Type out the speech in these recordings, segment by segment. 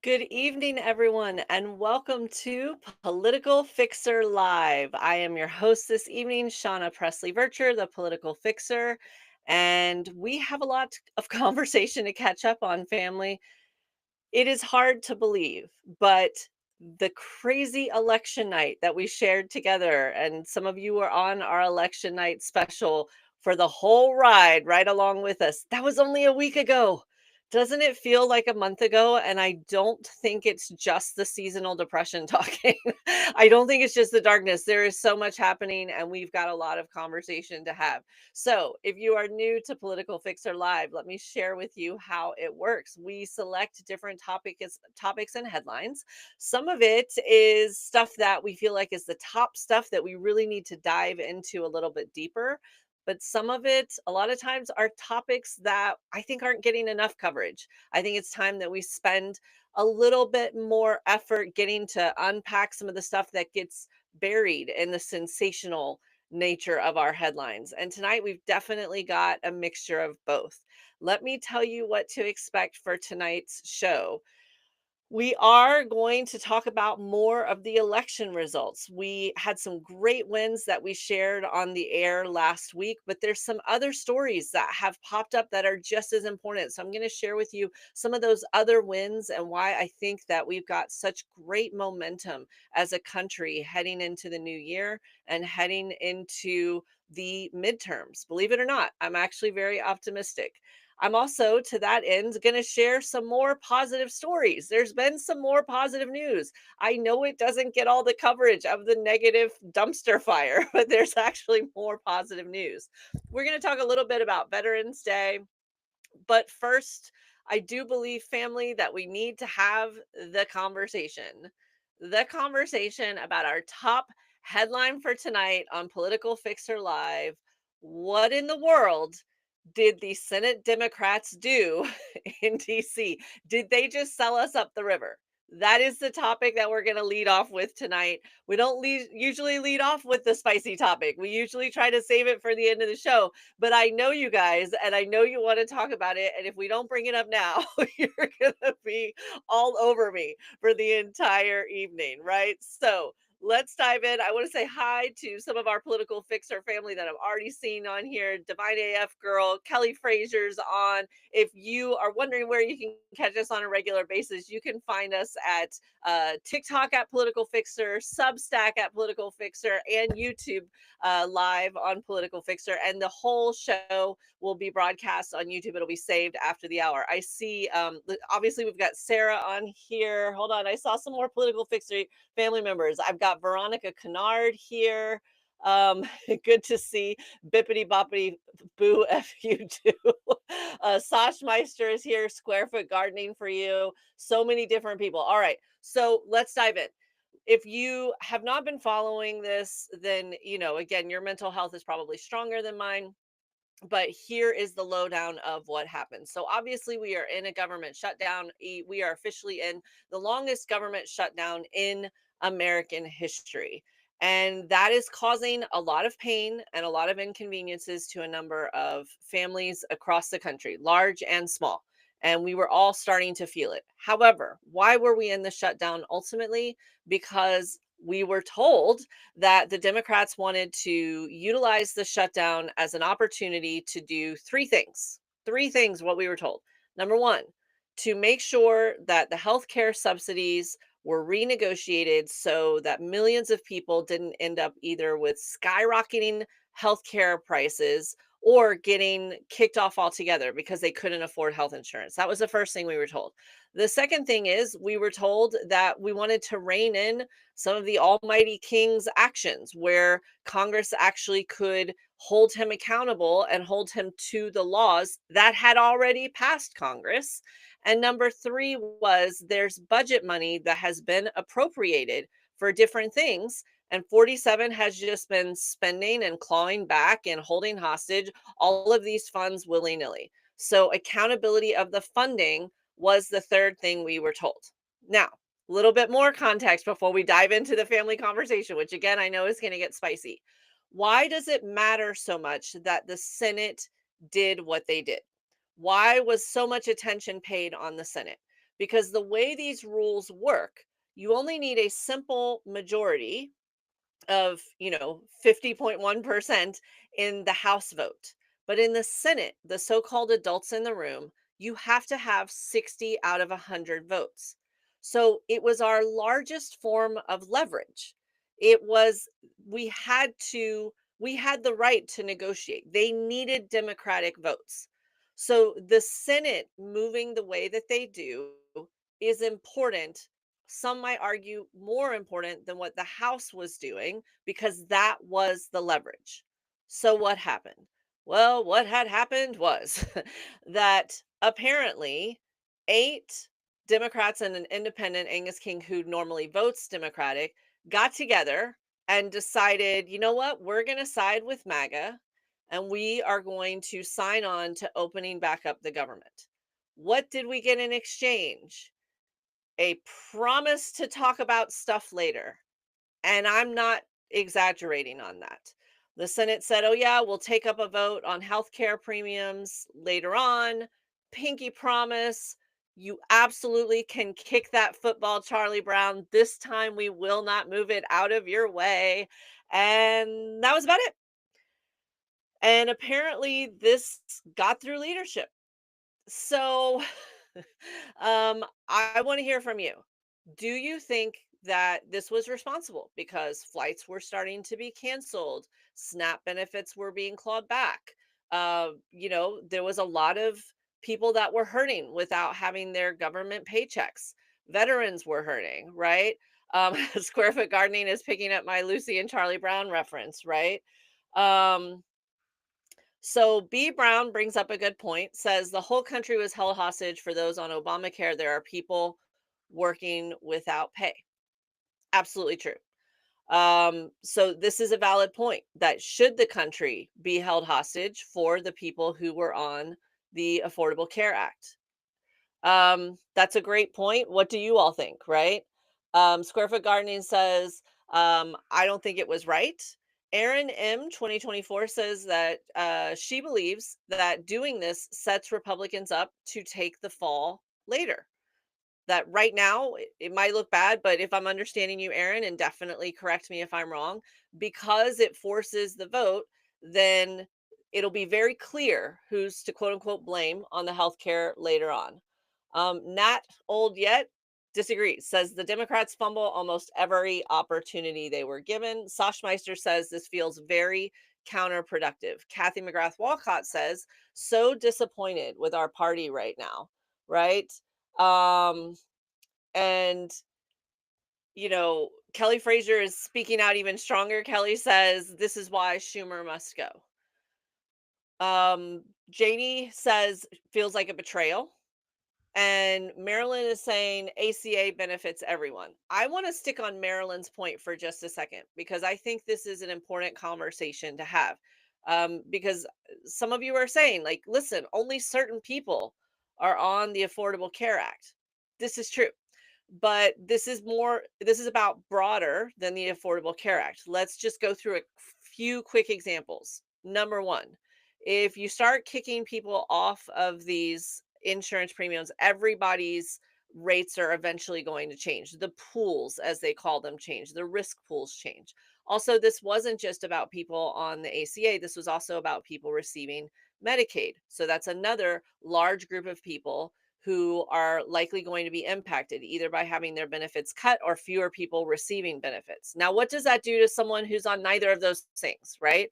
Good evening, everyone, and welcome to Political Fixer Live. I am your host this evening, Shauna Presley Vircher, the Political Fixer, and we have a lot of conversation to catch up on, family. It is hard to believe, but the crazy election night that we shared together, and some of you were on our election night special for the whole ride right along with us. That was only a week ago. Doesn't it feel like a month ago? And I don't think it's just the seasonal depression talking. I don't think it's just the darkness. There is so much happening, and we've got a lot of conversation to have. So, if you are new to Political Fixer Live, let me share with you how it works. We select different topics and headlines. Some of it is stuff that we feel like is the top stuff that we really need to dive into a little bit deeper. But some of it, a lot of times, are topics that I think aren't getting enough coverage. I think it's time that we spend a little bit more effort getting to unpack some of the stuff that gets buried in the sensational nature of our headlines. And tonight we've definitely got a mixture of both. Let me tell you what to expect for tonight's show. We are going to talk about more of the election results. We had some great wins that we shared on the air last week, but there's some other stories that have popped up that are just as important. So I'm going to share with you some of those other wins and why I think that we've got such great momentum as a country heading into the new year and heading into the midterms. Believe it or not, I'm actually very optimistic. I'm also, to that end, going to share some more positive stories. There's been some more positive news. I know it doesn't get all the coverage of the negative dumpster fire, but there's actually more positive news. We're going to talk a little bit about Veterans Day, but first, I do believe, family, that we need to have the conversation. The conversation about our top headline for tonight on Political Fixer Live. What in the world did the Senate Democrats do in DC? Did they just sell us up the river? That is the topic that we're going to lead off with tonight. We don't usually lead off with the spicy topic. We usually try to save it for the end of the show, but I know you guys and I know you want to talk about it. And if we don't bring it up now, you're going to be all over me for the entire evening, right? So let's dive in. I want to say hi to some of our Political Fixer family that I've already seen on here. Divine AF Girl, Kelly Frazier's on. If you are wondering where you can catch us on a regular basis, you can find us at TikTok at Political Fixer, Substack at Political Fixer, and YouTube live on Political Fixer. And the whole show will be broadcast on YouTube. It'll be saved after the hour. I see, obviously, we've got Sarah on here. Hold on. I saw some more Political Fixer family members. I've got Veronica Kennard here. Good to see Bippity Boppity Boo fu too. Sash Meister is here. Square Foot Gardening for you. So many different people. All right, so let's dive in. If you have not been following this, then again, your mental health is probably stronger than mine. But here is the lowdown of what happened. So obviously, we are in a government shutdown. We are officially in the longest government shutdown in American history. And that is causing a lot of pain and a lot of inconveniences to a number of families across the country, large and small. And we were all starting to feel it. However, why were we in the shutdown ultimately? Because we were told that the Democrats wanted to utilize the shutdown as an opportunity to do three things. Three things, what we were told. Number one, to make sure that the healthcare subsidies were renegotiated so that millions of people didn't end up either with skyrocketing healthcare prices or getting kicked off altogether because they couldn't afford health insurance. That was the first thing we were told. The second thing is we were told that we wanted to rein in some of the almighty king's actions where Congress actually could hold him accountable and hold him to the laws that had already passed Congress. And number three was there's budget money that has been appropriated for different things. And 47 has just been spending and clawing back and holding hostage all of these funds willy nilly. So, accountability of the funding was the third thing we were told. Now, a little bit more context before we dive into the family conversation, which again, I know is going to get spicy. Why does it matter so much that the Senate did what they did? Why was so much attention paid on the Senate? because the way these rules work, you only need a simple majority of, 50.1% in the House vote. But in the Senate, the so-called adults in the room, you have to have 60 out of 100 votes. So it was our largest form of leverage. It was we had the right to negotiate. They needed Democratic votes. So the Senate moving the way that they do is important, some might argue more important than what the House was doing, because that was the leverage. So what happened? Well, what had happened was that apparently 8 Democrats and an independent, Angus King, who normally votes Democratic, got together and decided, you know what, we're going to side with MAGA and we are going to sign on to opening back up the government. What did we get in exchange? A promise to talk about stuff later, and I'm not exaggerating on that. The Senate said, "Oh yeah, we'll take up a vote on healthcare premiums later on." Pinky promise, you absolutely can kick that football, Charlie Brown. This time we will not move it out of your way. And that was about it. And apparently this got through leadership. So, I want to hear from you. Do you think that this was responsible because flights were starting to be canceled, SNAP benefits were being clawed back? There was a lot of people that were hurting without having their government paychecks. Veterans were hurting, right? Square Foot Gardening is picking up my Lucy and Charlie Brown reference, right? Um, so B. Brown brings up a good point, says the whole country was held hostage for those on Obamacare. There are people working without pay. Absolutely true. So this is a valid point that should the country be held hostage for the people who were on the Affordable Care Act? That's a great point. What do you all think, right? Square Foot Gardening says, I don't think it was right. Erin M 2024 says that she believes that doing this sets Republicans up to take the fall later. That right now it might look bad, but if I'm understanding you, Erin, and definitely correct me if I'm wrong, because it forces the vote, then it'll be very clear who's to quote unquote blame on the healthcare later on. Nat Old Yet disagrees, says the Democrats fumble almost every opportunity they were given. Soshmeister says this feels very counterproductive. Kathy McGrath Walcott says, so disappointed with our party right now, right? Um, and Kelly Fraser is speaking out even stronger. Kelly says this is why Schumer must go. Janie says feels like a betrayal. And Marilyn is saying ACA benefits everyone. I want to stick on Marilyn's point for just a second because I think this is an important conversation to have. Because some of you are saying, like, listen, only certain people are on the Affordable Care Act. This is true. But this is about broader than the Affordable Care Act. Let's just go through a few quick examples. Number one, if you start kicking people off of these insurance premiums, everybody's rates are eventually going to change. The pools, as they call them, change. The risk pools change. Also, this wasn't just about people on the ACA, this was also about people receiving Medicaid. So that's another large group of people who are likely going to be impacted either by having their benefits cut or fewer people receiving benefits. Now, what does that do to someone who's on neither of those things, right?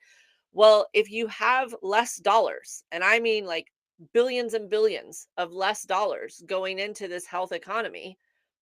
Well, if you have less dollars, and I mean like billions and billions of less dollars going into this health economy,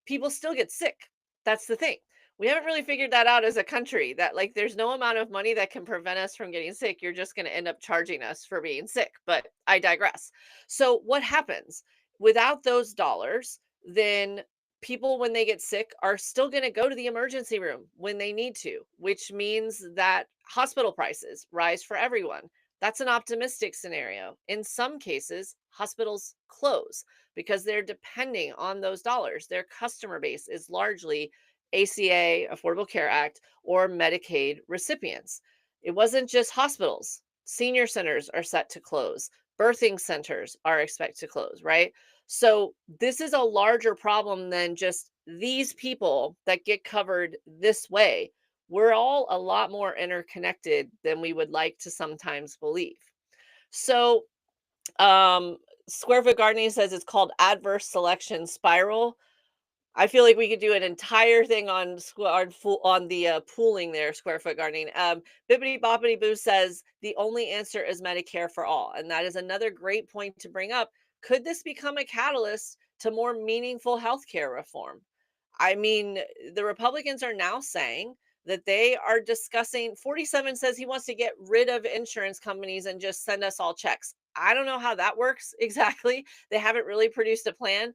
people still get sick. That's the thing. We haven't really figured that out as a country, that like there's no amount of money that can prevent us from getting sick. You're just going to end up charging us for being sick. But I digress. So, what happens without those dollars? Then people, when they get sick, are still going to go to the emergency room when they need to, which means that hospital prices rise for everyone. That's an optimistic scenario. In some cases, hospitals close because they're depending on those dollars. Their customer base is largely ACA, Affordable Care Act, or Medicaid recipients. It wasn't just hospitals. Senior centers are set to close. Birthing centers are expected to close, right? So this is a larger problem than just these people that get covered this way. We're all a lot more interconnected than we would like to sometimes believe. So, um, Square Foot Gardening says it's called adverse selection spiral. I feel like we could do an entire thing on on the pooling there, square foot gardening. Bibbity Boppity Boo says the only answer is Medicare for all, and that is another great point to bring up. Could this become a catalyst to more meaningful healthcare reform? I mean, the Republicans are now saying that they are discussing. 47 says he wants to get rid of insurance companies and just send us all checks. I don't know how that works exactly. They haven't really produced a plan.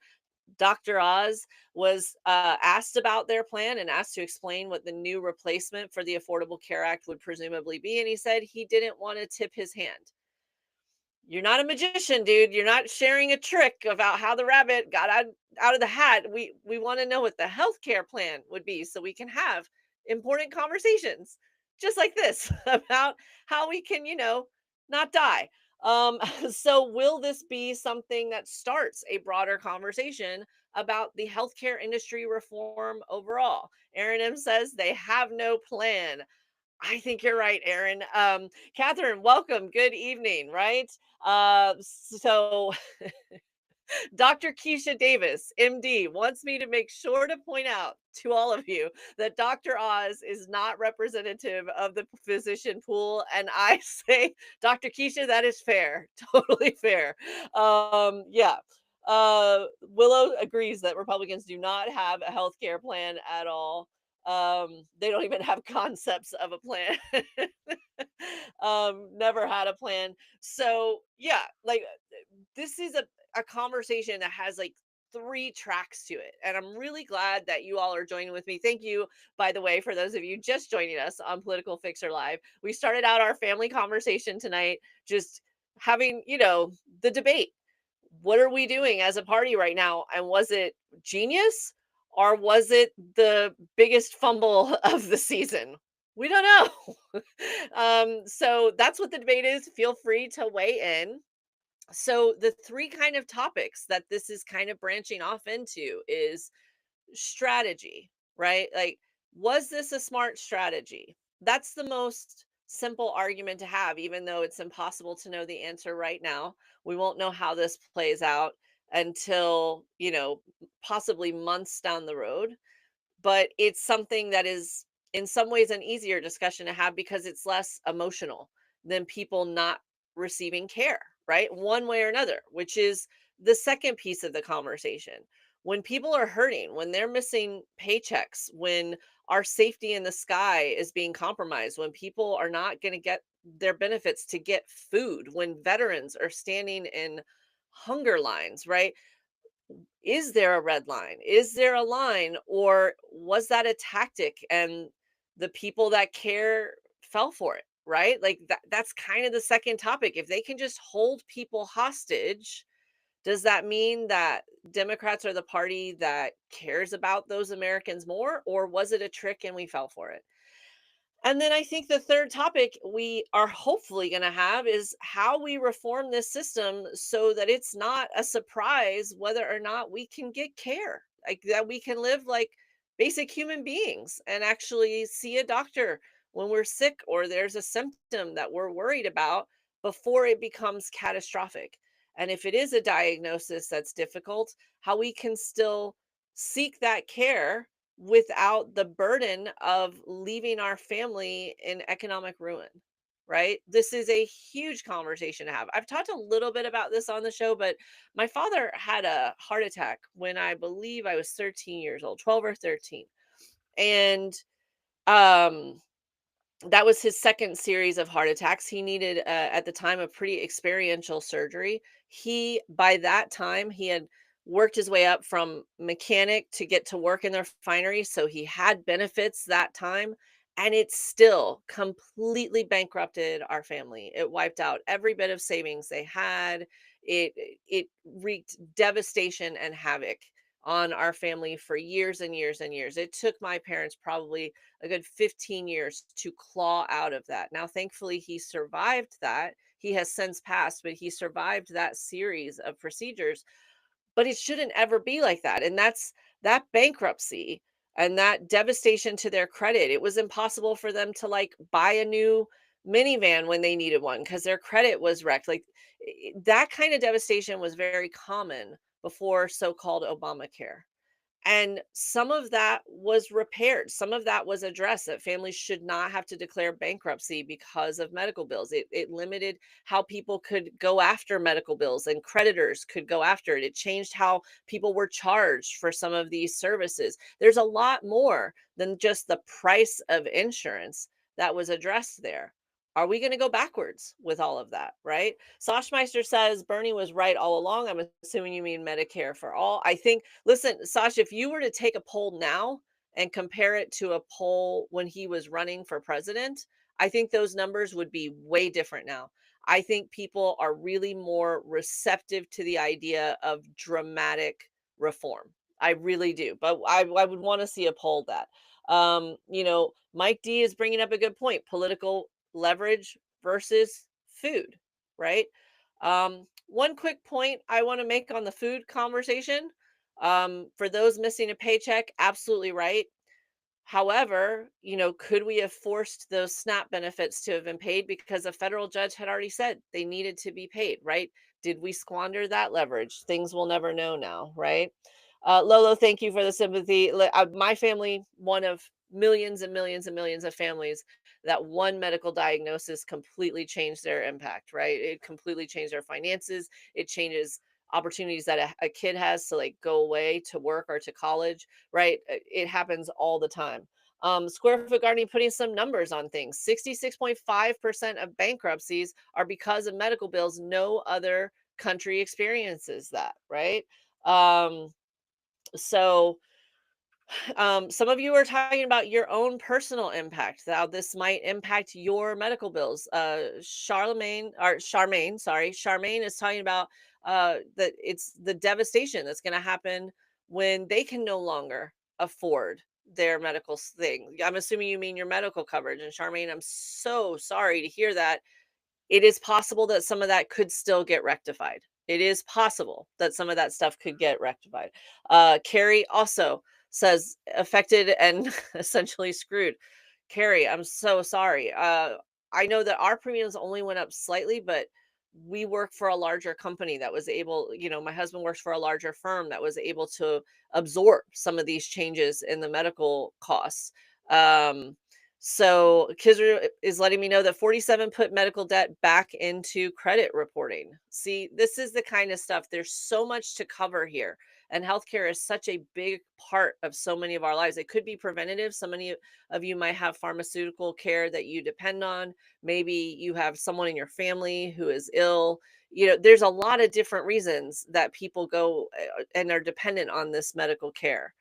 Dr. Oz was asked about their plan and asked to explain what the new replacement for the Affordable Care Act would presumably be. And he said he didn't want to tip his hand. You're not a magician, dude. You're not sharing a trick about how the rabbit got out of the hat. We want to know what the healthcare plan would be so we can have important conversations just like this about how we can, not die. So will this be something that starts a broader conversation about the healthcare industry reform overall? Aaron M says they have no plan. I think you're right, Aaron. Catherine, welcome. Good evening, right? So Dr. Keisha Davis, MD, wants me to make sure to point out to all of you that Dr. Oz is not representative of the physician pool. And I say, Dr. Keisha, that is fair. Totally fair. Yeah. Willow agrees that Republicans do not have a health care plan at all. They don't even have concepts of a plan. Never had a plan. So yeah, like this is a conversation that has like three tracks to it. And I'm really glad that you all are joining with me. Thank you, by the way, for those of you just joining us on Political Fixer Live. We started out our family conversation tonight, just having, the debate. What are we doing as a party right now? And was it genius or was it the biggest fumble of the season? We don't know. So that's what the debate is. Feel free to weigh in. So the three kind of topics that this is kind of branching off into is strategy, right? Like, was this a smart strategy? That's the most simple argument to have, even though it's impossible to know the answer right now. We won't know how this plays out until, possibly months down the road. But it's something that is, in some ways, an easier discussion to have because it's less emotional than people not receiving care, right? One way or another, which is the second piece of the conversation. When people are hurting, when they're missing paychecks, when our safety in the sky is being compromised, when people are not going to get their benefits to get food, when veterans are standing in hunger lines, right? Is there a red line? Is there a line, or was that a tactic and the people that care fell for it, right? Like that's kind of the second topic. If they can just hold people hostage, does that mean that Democrats are the party that cares about those Americans more, or was it a trick and we fell for it? And then I think the third topic we are hopefully going to have is how we reform this system so that it's not a surprise whether or not we can get care, like that we can live like basic human beings and actually see a doctor when we're sick or there's a symptom that we're worried about before it becomes catastrophic. And if it is a diagnosis that's difficult, how we can still seek that care without the burden of leaving our family in economic ruin, right? This is a huge conversation to have. I've talked a little bit about this on the show, but my father had a heart attack when I believe I was 13 years old, 12 or 13. And um that was his second series of heart attacks. He needed, at the time, a pretty experiential surgery. He, by that time, he had worked his way up from mechanic to get to work in the refinery. So he had benefits that time. And it still completely bankrupted our family. It wiped out every bit of savings they had. It wreaked devastation and havoc on our family for years and years and years. It took my parents probably a good 15 years to claw out of that. Now, thankfully, he survived that. He has since passed, but he survived that series of procedures. but it shouldn't ever be like that. And that's that bankruptcy and that devastation to their credit. It was impossible for them to like buy a new minivan when they needed one because their credit was wrecked. Like that kind of devastation was very common before so-called Obamacare. And some of that was repaired. Some of that was addressed that families should not have to declare bankruptcy because of medical bills. It limited how people could go after medical bills and creditors could go after it. It changed how people were charged for some of these services. There's a lot more than just the price of insurance that was addressed there. Are we going to go backwards with all of that, right? Soshmeister says Bernie was right all along. I'm assuming you mean Medicare for all. I think, listen, Sasha, if you were to take a poll now and compare it to a poll when he was running for president, I think those numbers would be way different now. I think people are really more receptive to the idea of dramatic reform. I really do. But I would want to see a poll that. Mike D is bringing up a good point, political leverage versus food, right? One quick point I want to make on the food conversation, for those missing a paycheck, absolutely right. However, could we have forced those SNAP benefits to have been paid because a federal judge had already said they needed to be paid, right? Did we squander that leverage? Things we'll never know now, right? Lolo, thank you for the sympathy. My family, one of millions and millions and millions of families that one medical diagnosis completely changed their impact, right? It completely changed their finances. It changes opportunities that a kid has to like go away to work or to college, right? It happens all the time. Square Foot Gardening putting some numbers on things. 66.5% of bankruptcies are because of medical bills. No other country experiences that, right? Um, so some of you are talking about your own personal impact, how this might impact your medical bills. Charmaine is talking about that it's the devastation that's going to happen when they can no longer afford their medical thing. I'm assuming you mean your medical coverage. And Charmaine, I'm so sorry to hear that. It is possible that some of that could still get rectified. It is possible that some of that stuff could get rectified. Carrie also says affected and essentially screwed. Carrie, I'm so sorry. I know that our premiums only went up slightly, but we work for a larger company that was able, my husband works for a larger firm that was able to absorb some of these changes in the medical costs. So Kizzer is letting me know that 47 put medical debt back into credit reporting. See, this is the kind of stuff. There's so much to cover here. And healthcare is such a big part of so many of our lives. It could be preventative. So many of you might have pharmaceutical care that you depend on. Maybe you have someone in your family who is ill. There's a lot of different reasons that people go and are dependent on this medical care.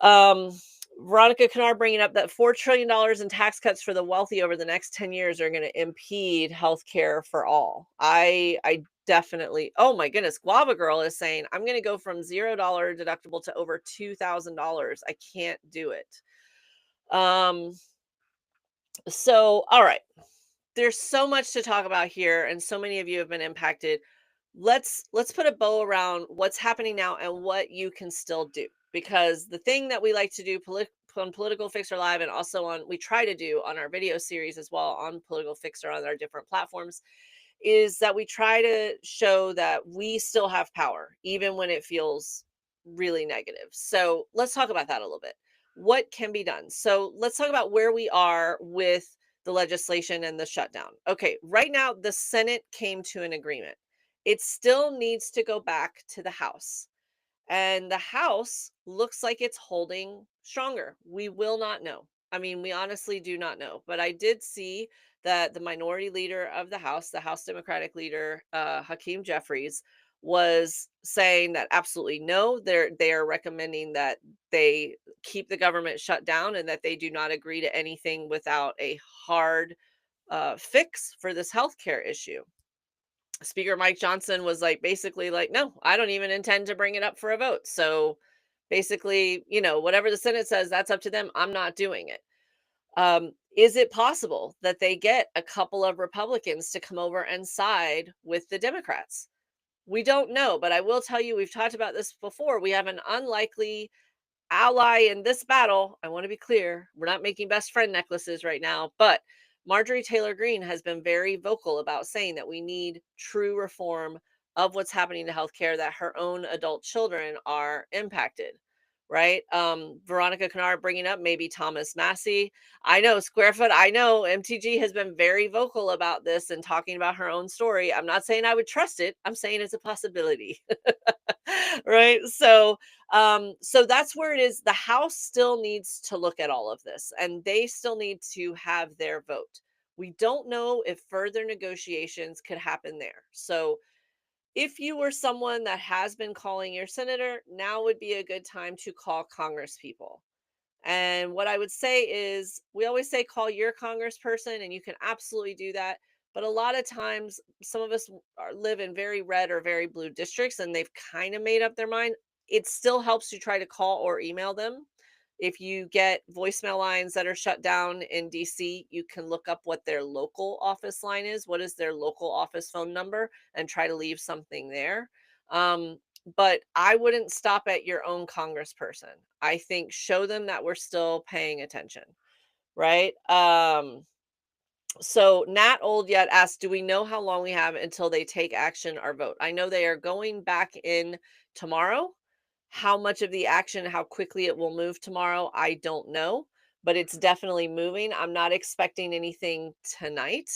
Um, Veronica Kennard bringing up that $4 trillion in tax cuts for the wealthy over the next 10 years are going to impede health care for all. I definitely, oh my goodness, Guava Girl is saying, I'm going to go from $0 deductible to over $2,000. I can't do it. So, all right. There's so much to talk about here, and so many of you have been impacted. Let's put a bow around what's happening now and what you can still do, because the thing that we like to do on Political Fixer Live, and also on we try to do on our video series as well on Political Fixer on our different platforms, is that we try to show that we still have power even when it feels really negative. So let's talk about that a little bit. What can be done? So let's talk about where we are with the legislation and the shutdown. Okay, right now the Senate came to an agreement. It still needs to go back to the House. And the House looks like it's holding stronger. We will not know. I mean, we honestly do not know. But I did see that the minority leader of the House Democratic leader, Hakeem Jeffries, was saying that absolutely no, they are recommending that they keep the government shut down and that they do not agree to anything without a hard fix for this healthcare issue. Speaker Mike Johnson was like basically like, no, I don't even intend to bring it up for a vote. So basically, whatever the Senate says, that's up to them. I'm not doing it. Is it possible that they get a couple of Republicans to come over and side with the Democrats? We don't know, but I will tell you, we've talked about this before. We have an unlikely ally in this battle. I want to be clear, we're not making best friend necklaces right now, but Marjorie Taylor Greene has been very vocal about saying that we need true reform of what's happening to healthcare, that her own adult children are impacted. Right. Veronica Kennard bringing up maybe Thomas Massey. I know Squarefoot. I know MTG has been very vocal about this and talking about her own story. I'm not saying I would trust it. I'm saying it's a possibility. Right. So that's where it is. The House still needs to look at all of this, and they still need to have their vote. We don't know if further negotiations could happen there. So if you were someone that has been calling your senator, now would be a good time to call Congress people. And what I would say is, we always say call your congressperson, and you can absolutely do that. But a lot of times, some of us live in very red or very blue districts, and they've kind of made up their mind. It still helps to try to call or email them. If you get voicemail lines that are shut down in DC, you can look up what their local office line is. What is their local office phone number, and try to leave something there. Um, but I wouldn't stop at your own congressperson. I think show them that we're still paying attention, right? So Nat Old Yet asked, do we know how long we have until they take action or vote? I know they are going back in tomorrow. How much of the action, how quickly it will move tomorrow, I don't know, but it's definitely moving. I'm not expecting anything tonight.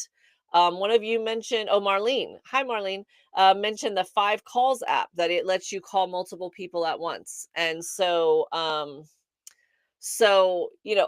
One of you mentioned, oh, Marlene. Hi, Marlene. Mentioned the 5 calls app, that it lets you call multiple people at once. And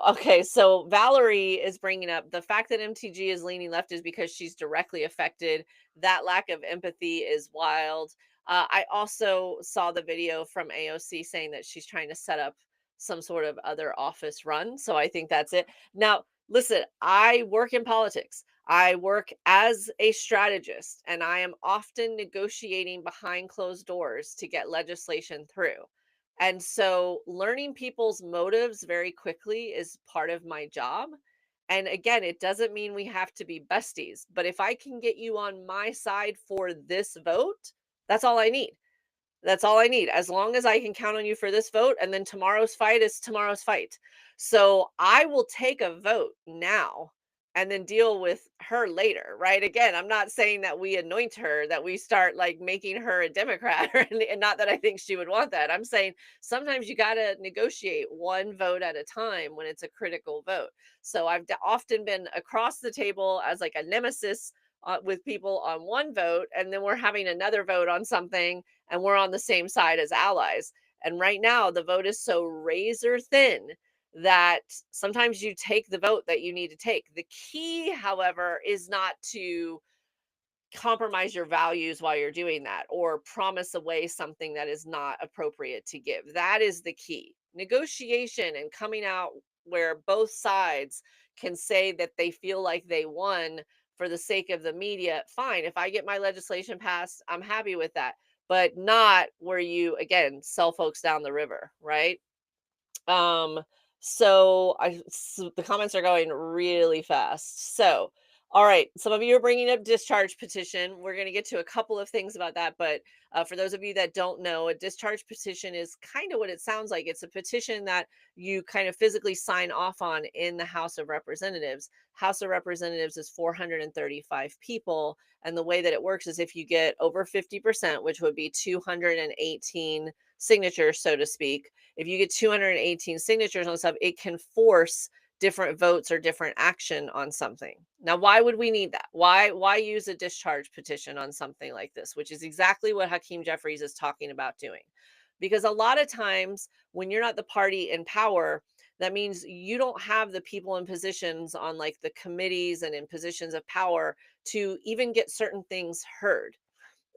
okay, so Valerie is bringing up the fact that MTG is leaning left is because she's directly affected. That lack of empathy is wild. I also saw the video from AOC saying that she's trying to set up some sort of other office run. So I think that's it. Now, listen, I work in politics. I work as a strategist, and I am often negotiating behind closed doors to get legislation through. And so learning people's motives very quickly is part of my job. And again, it doesn't mean we have to be besties, but if I can get you on my side for this vote, that's all I need. That's all I need. As long as I can count on you for this vote, and then tomorrow's fight is tomorrow's fight. So I will take a vote now and then deal with her later, right? Again, I'm not saying that we anoint her, that we start like making her a Democrat, and not that I think she would want that. I'm saying sometimes you got to negotiate one vote at a time when it's a critical vote. So I've often been across the table as like a nemesis with people on one vote, and then we're having another vote on something, and we're on the same side as allies. And right now, the vote is so razor thin that sometimes you take the vote that you need to take. The key, however, is not to compromise your values while you're doing that, or promise away something that is not appropriate to give. That is the key. Negotiation and coming out where both sides can say that they feel like they won for the sake of the media. Fine. If I get my legislation passed, I'm happy with that. But not where you, again, sell folks down the river, right? Um, so the comments are going really fast. So, all right, some of you are bringing up discharge petition. We're going to get to a couple of things about that, but for those of you that don't know, a discharge petition is kind of what it sounds like. It's a petition that you kind of physically sign off on in the House of Representatives. House of Representatives is 435 people, and the way that it works is if you get over 50%, which would be 218 signatures, so to speak. If you get 218 signatures on stuff, it can force different votes or different action on something. Now, why would we need that? Why use a discharge petition on something like this, which is exactly what Hakeem Jeffries is talking about doing? Because a lot of times when you're not the party in power, that means you don't have the people in positions on like the committees and in positions of power to even get certain things heard,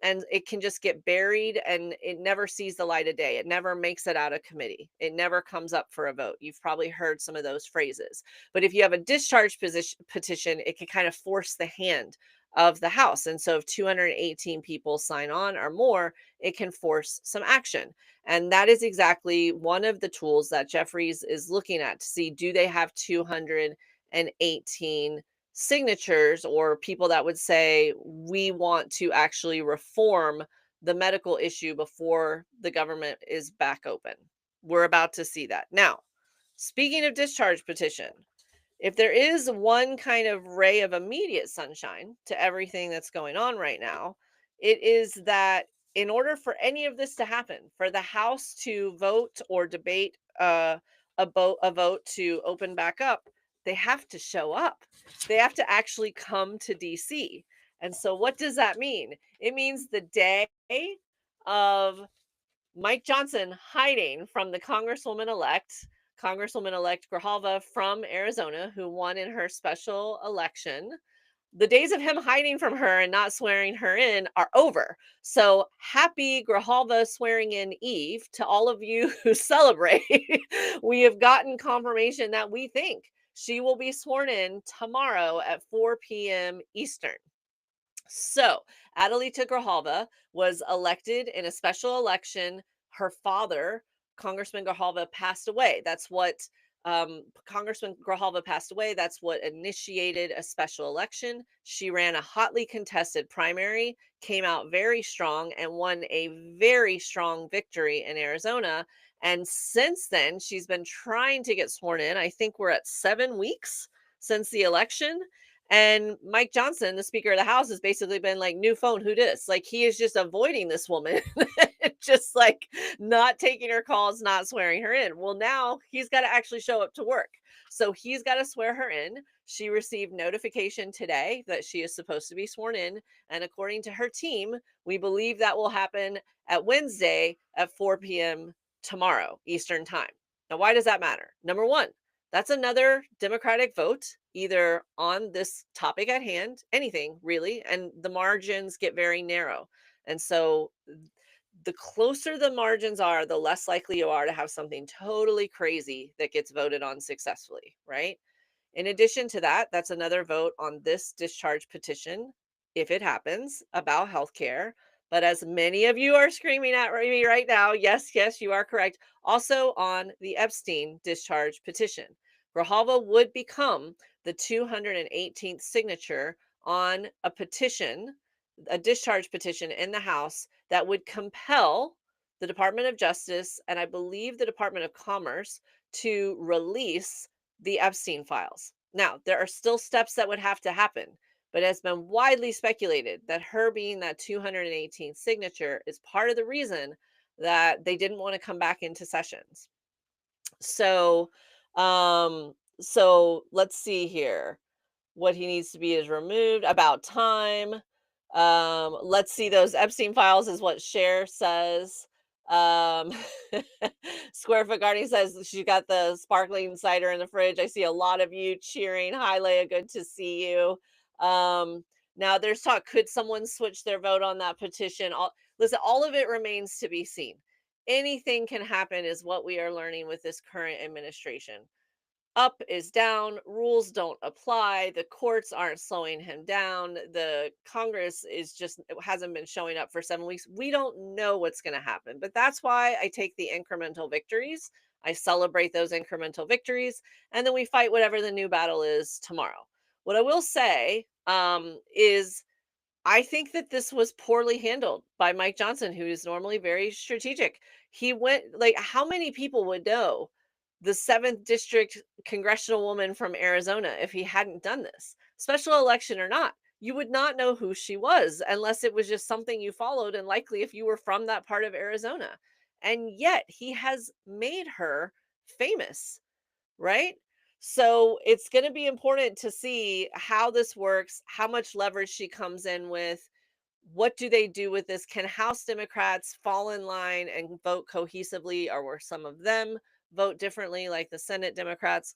and it can just get buried, and it never sees the light of day. It never makes it out of committee. It never comes up for a vote. You've probably heard some of those phrases. But if you have a discharge petition, it can kind of force the hand of the House. And so if 218 people sign on or more, it can force some action. And that is exactly one of the tools that Jeffries is looking at to see, do they have 218 signatures or people that would say we want to actually reform the medical issue before the government is back open. We're about to see that. Now, speaking of discharge petition, if there is one kind of ray of immediate sunshine to everything that's going on right now, it is that in order for any of this to happen, for the House to vote or debate a vote to open back up, they have to show up. They have to actually come to DC. And so, what does that mean? It means the day of Mike Johnson hiding from the Congresswoman-elect Grijalva from Arizona, who won in her special election. The days of him hiding from her and not swearing her in are over. So happy Grijalva swearing in Eve to all of you who celebrate. We have gotten confirmation that we think she will be sworn in tomorrow at 4 p.m. Eastern. So, Adelita Grijalva was elected in a special election. Her father, Congressman Grijalva, passed away. That's what Congressman Grijalva passed away. That's what initiated a special election. She ran a hotly contested primary, came out very strong, and won a very strong victory in Arizona. And since then, she's been trying to get sworn in. I think we're at 7 weeks since the election, and Mike Johnson, the Speaker of the House, has basically been like, new phone, who dis? Like, he is just avoiding this woman, just like not taking her calls, not swearing her in. Well, now he's got to actually show up to work. So he's got to swear her in. She received notification today that she is supposed to be sworn in. And according to her team, we believe that will happen at Wednesday at 4 p.m. tomorrow, Eastern time. Now, why does that matter? Number one, that's another Democratic vote, either on this topic at hand, anything really, and the margins get very narrow. And so the closer the margins are, the less likely you are to have something totally crazy that gets voted on successfully, right? In addition to that, that's another vote on this discharge petition, if it happens, about healthcare. But as many of you are screaming at me right now, yes, yes, you are correct. Also on the Epstein discharge petition, Grijalva would become the 218th signature on a petition, a discharge petition in the House that would compel the Department of Justice and I believe the Department of Commerce to release the Epstein files. Now, there are still steps that would have to happen, but it's been widely speculated that her being that 218th signature is part of the reason that they didn't want to come back into sessions. So, so let's see here. What he needs to be is removed. About time. Let's see those Epstein files is what Cher says. Um, Square Foot Gardening says she got the sparkling cider in the fridge. I see a lot of you cheering. Hi, Leah. Good to see you. Now there's talk. Could someone switch their vote on that petition? Listen, all of it remains to be seen. Anything can happen, is what we are learning with this current administration. Up is down, rules don't apply, the courts aren't slowing him down, the Congress is just hasn't been showing up for 7 weeks. We don't know what's going to happen, but that's why I take the incremental victories. I celebrate those incremental victories, and then we fight whatever the new battle is tomorrow. What I will say is I think that this was poorly handled by Mike Johnson, who is normally very strategic. He went like, how many people would know the 7th district congressional woman from Arizona if he hadn't done this? Special election or not, you would not know who she was unless it was just something you followed, and likely if you were from that part of Arizona. And yet he has made her famous, right? So it's going to be important to see how this works, how much leverage she comes in with. What do they do with this? Can House Democrats fall in line and vote cohesively, or will some of them vote differently, like the Senate Democrats?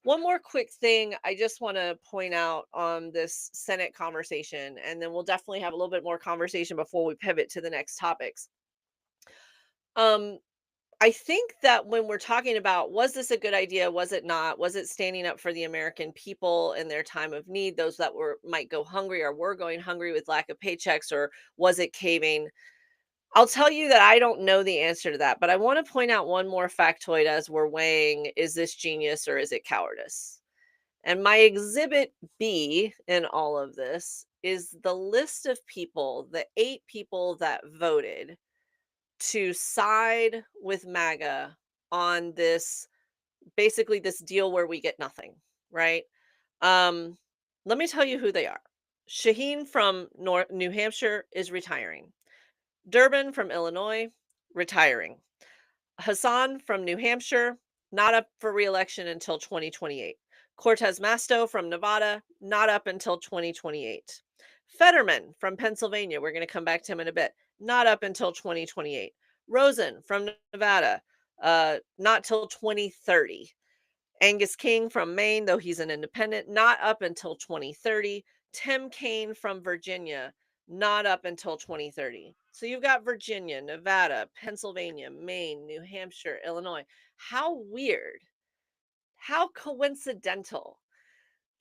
One more quick thing I just want to point out on this Senate conversation, and then we'll definitely have a little bit more conversation before we pivot to the next topics. Um, I think that when we're talking about, was this a good idea? Was it not? Was it standing up for the American people in their time of need? Those that might go hungry or were going hungry with lack of paychecks, or was it caving? I'll tell you that I don't know the answer to that, but I want to point out one more factoid as we're weighing, is this genius or is it cowardice? And my exhibit B in all of this is the list of people, the 8 people that voted to side with MAGA on this basically this deal where we get nothing, right? Um, Let me tell you who they are. Shaheen from New Hampshire is retiring. Durbin from Illinois, retiring. Hassan from New Hampshire, not up for reelection until 2028. Cortez Masto from Nevada, not up until 2028. Fetterman from Pennsylvania, we're going to come back to him in a bit, not up until 2028. Rosen from Nevada, not till 2030. Angus King from Maine, though he's an independent, not up until 2030. Tim Kaine from Virginia, not up until 2030. So you've got Virginia, Nevada, Pennsylvania, Maine, New Hampshire, Illinois. How weird, how coincidental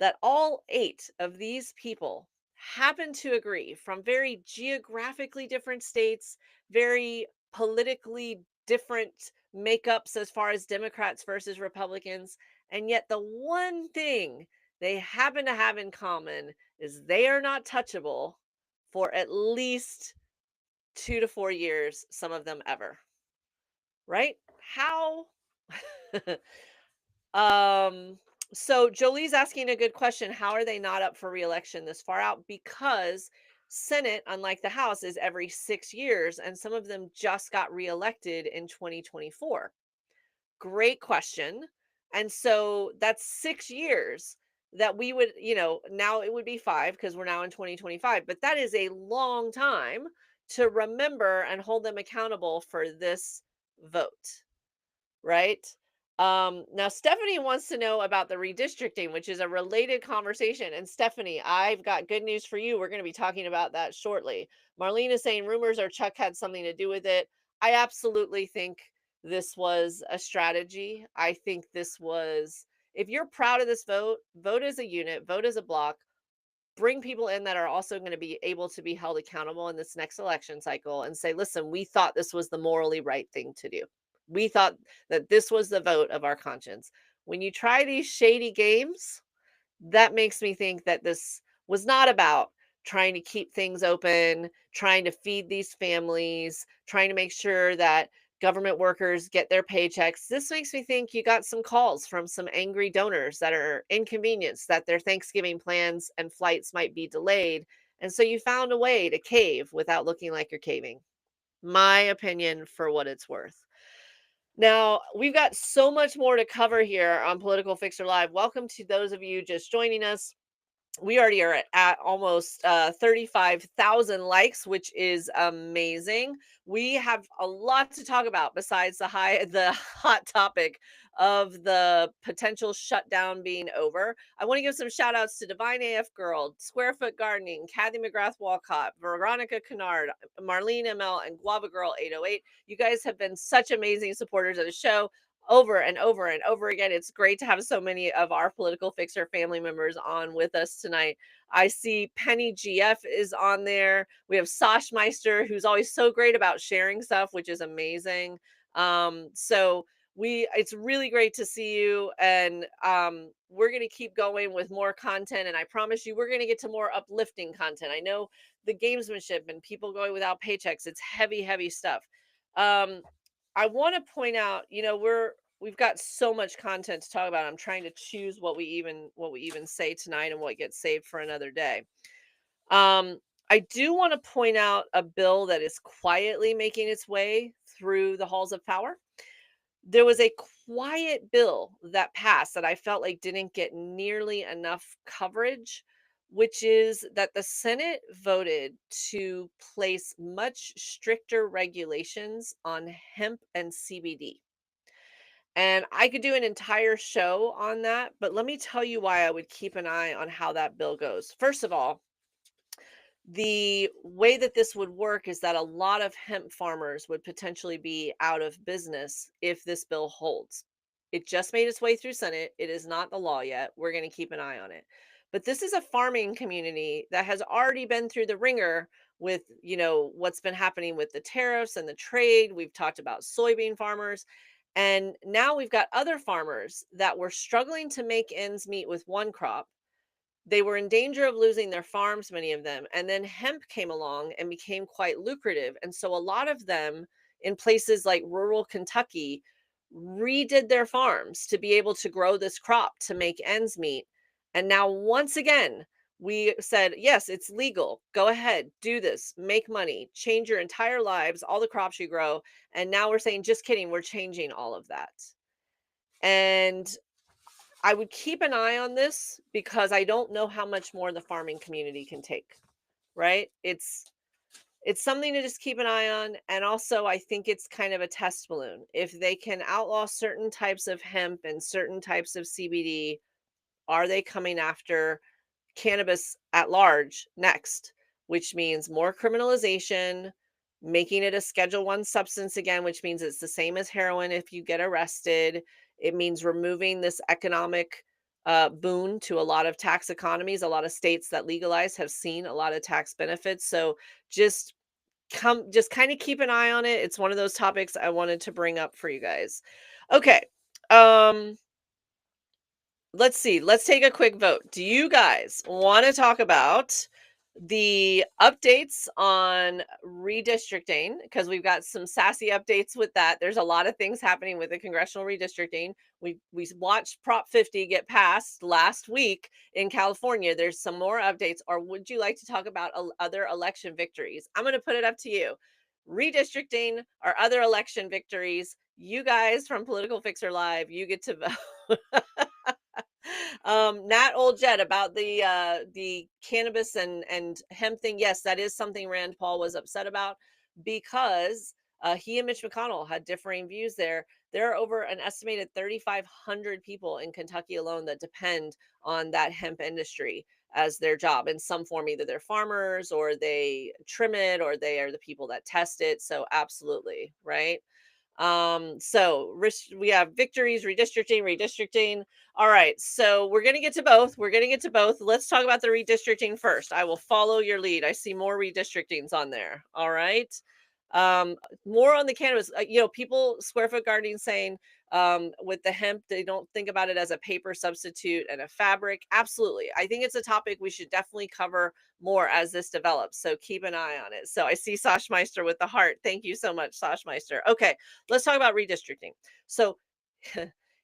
that all 8 of these people happen to agree from very geographically different states, very politically different makeups as far as Democrats versus Republicans. And yet, the one thing they happen to have in common is they are not touchable for at least 2 to 4 years, some of them ever. Right? How? Um, so Jolie's asking a good question. How are they not up for reelection this far out? Because Senate, unlike the House, is every 6 years, and some of them just got reelected in 2024. Great question. And so that's 6 years that we would, now it would be five because we're now in 2025, but that is a long time to remember and hold them accountable for this vote. Right? Now Stephanie wants to know about the redistricting, which is a related conversation. And Stephanie, I've got good news for you. We're going to be talking about that shortly. Marlene is saying rumors or Chuck had something to do with it. I absolutely think this was a strategy. I think this was, if you're proud of this vote, vote as a unit, vote as a block, bring people in that are also going to be able to be held accountable in this next election cycle and say, listen, we thought this was the morally right thing to do. We thought that this was the vote of our conscience. When you try these shady games, that makes me think that this was not about trying to keep things open, trying to feed these families, trying to make sure that government workers get their paychecks. This makes me think you got some calls from some angry donors that are inconvenienced that their Thanksgiving plans and flights might be delayed. And so you found a way to cave without looking like you're caving. My opinion for what it's worth. Now, we've got so much more to cover here on Political Fixer Live. Welcome to those of you just joining us. We already are at almost 35,000 likes, which is amazing. We have a lot to talk about besides the hot topic of the potential shutdown being over. I want to give some shout outs to Divine AF Girl, Squarefoot Gardening, Kathy McGrath Walcott, Veronica Kennard, Marlene ML, and Guava Girl 808. You guys have been such amazing supporters of the show over and over and over again. It's great to have so many of our Political Fixer family members on with us tonight. I see Penny GF is on there. We have Sosh Meister, who's always so great about sharing stuff, which is amazing. So it's really great to see you, and we're going to keep going with more content, and I promise you we're going to get to more uplifting content. I know the gamesmanship and people going without paychecks, it's heavy stuff. I want to point out, we've got so much content to talk about. I'm trying to choose what we even say tonight and what gets saved for another day. I do want to point out a bill that is quietly making its way through the halls of power. There was a quiet bill that passed that I felt like didn't get nearly enough coverage, which is that the Senate voted to place much stricter regulations on hemp and CBD. And I could do an entire show on that, but let me tell you why I would keep an eye on how that bill goes. First of all, the way that this would work is that a lot of hemp farmers would potentially be out of business if this bill holds. It just made its way through Senate. It is not the law yet. We're going to keep an eye on it. But this is a farming community that has already been through the ringer with, what's been happening with the tariffs and the trade. We've talked about soybean farmers. And now we've got other farmers that were struggling to make ends meet with one crop they were in danger of losing their farms, many of them. And then hemp came along and became quite lucrative. And so a lot of them in places like rural Kentucky redid their farms to be able to grow this crop to make ends meet. And now, once again, we said, yes, it's legal. Go ahead, do this, make money, change your entire lives, all the crops you grow. And now we're saying, just kidding, we're changing all of that. And I would keep an eye on this because I don't know how much more the farming community can take, right? It's something to just keep an eye on, and also I think it's kind of a test balloon. If they can outlaw certain types of hemp and certain types of CBD, are they coming after cannabis at large next, which means more criminalization, making it a Schedule 1 substance again, which means it's the same as heroin if you get arrested. It means removing this economic boon to a lot of tax economies. A lot of states that legalize have seen a lot of tax benefits. So just just kind of keep an eye on it. It's one of those topics I wanted to bring up for you guys. Okay. Um Let's see. Let's take a quick vote. Do you guys want to talk about the updates on redistricting? Because we've got some sassy updates with that. There's a lot of things happening with the congressional redistricting. We watched Prop 50 get passed last week in California. There's some more updates. Or would you like to talk about other election victories? I'm going to put it up to you. Redistricting or other election victories. You guys from Political Fixer Live, you get to vote. Nat Old Jet about the cannabis and hemp thing. Yes, that is something Rand Paul was upset about because he and Mitch McConnell had differing views there. There are over an estimated 3,500 people in Kentucky alone that depend on that hemp industry as their job in some form. Either they're farmers or they trim it or they are the people that test it. So absolutely, right? We have victories, redistricting. All right, so we're gonna get to both. Let's talk about the redistricting first. I will follow your lead. I see more redistrictings on there. All right. Um, More on the cannabis. People square foot gardening saying with the hemp, they don't think about it as a paper substitute and a fabric. Absolutely. I think it's a topic we should definitely cover more as this develops. So keep an eye on it. So I see Sash Meister with the heart. Thank you so much, Sash Meister. Okay, let's talk about redistricting. So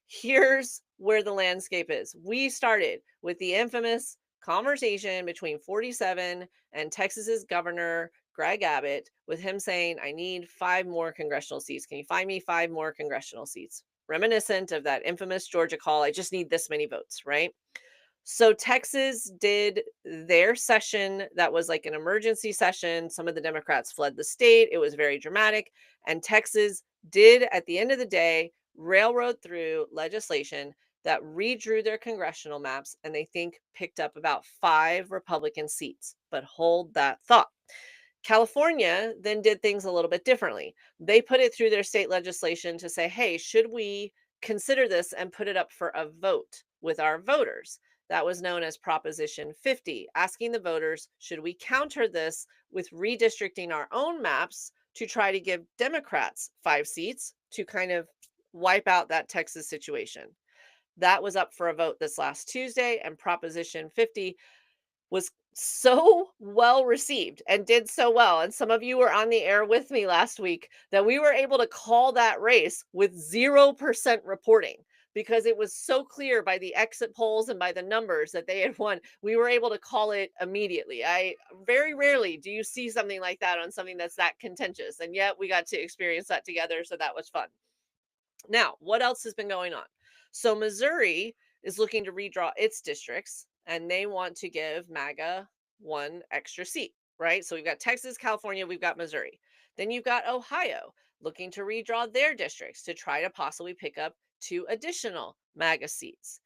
here's where the landscape is. We started with the infamous conversation between 47 and Texas's governor Greg Abbott, with him saying, I need 5 more congressional seats. Can you find me 5 more congressional seats? Reminiscent of that infamous Georgia call. I just need this many votes, right? So Texas did their session that was like an emergency session. Some of the Democrats fled the state. It was very dramatic. And Texas did, at the end of the day, railroad through legislation that redrew their congressional maps and they think picked up about 5 Republican seats. But hold that thought. California then did things a little bit differently. They put it through their state legislation to say, hey, should we consider this and put it up for a vote with our voters? That was known as Proposition 50, asking the voters, should we counter this with redistricting our own maps to try to give Democrats 5 seats to kind of wipe out that Texas situation? That was up for a vote this last Tuesday, and Proposition 50 was so well received and did so well. And some of you were on the air with me last week that we were able to call that race with 0% reporting because it was so clear by the exit polls and by the numbers that they had won. We were able to call it immediately. I very rarely do you see something like that on something that's that contentious. And yet we got to experience that together. So that was fun. Now, what else has been going on? So Missouri is looking to redraw its districts and they want to give MAGA 1 extra seat, right? So we've got Texas, California, we've got Missouri. Then you've got Ohio looking to redraw their districts to try to possibly pick up 2 additional MAGA seats.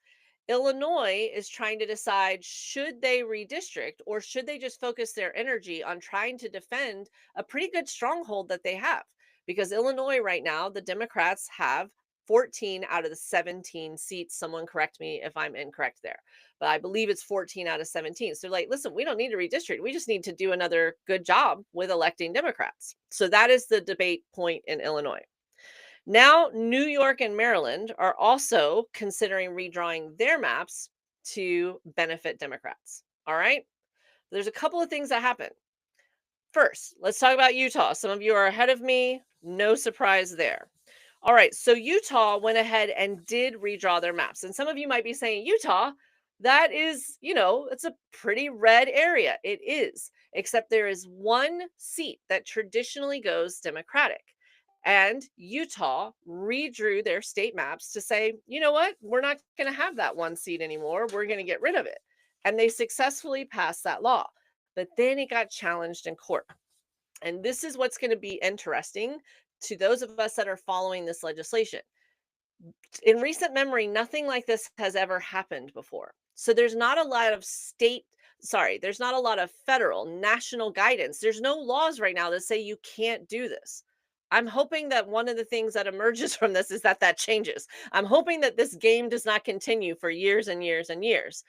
Illinois is trying to decide, should they redistrict or should they just focus their energy on trying to defend a pretty good stronghold that they have? Because Illinois right now, the Democrats have 14 out of the 17 seats. Someone correct me if I'm incorrect there, but I believe it's 14 out of 17. So, like, listen, we don't need to redistrict. We just need to do another good job with electing Democrats. So, that is the debate point in Illinois. Now, New York and Maryland are also considering redrawing their maps to benefit Democrats. All right. There's a couple of things that happen. First, let's talk about Utah. Some of you are ahead of me. No surprise there. All right. So Utah went ahead and did redraw their maps. And some of you might be saying, Utah, that is, it's a pretty red area. It is, except there is one seat that traditionally goes Democratic. And Utah redrew their state maps to say, you know what? We're not going to have that one seat anymore. We're going to get rid of it. And they successfully passed that law. But then it got challenged in court. And this is what's going to be interesting to those of us that are following this legislation. In recent memory, nothing like this has ever happened before. So there's not a lot of there's not a lot of federal, national guidance. There's no laws right now that say you can't do this. I'm hoping that one of the things that emerges from this is that changes. I'm hoping that this game does not continue for years and years and years.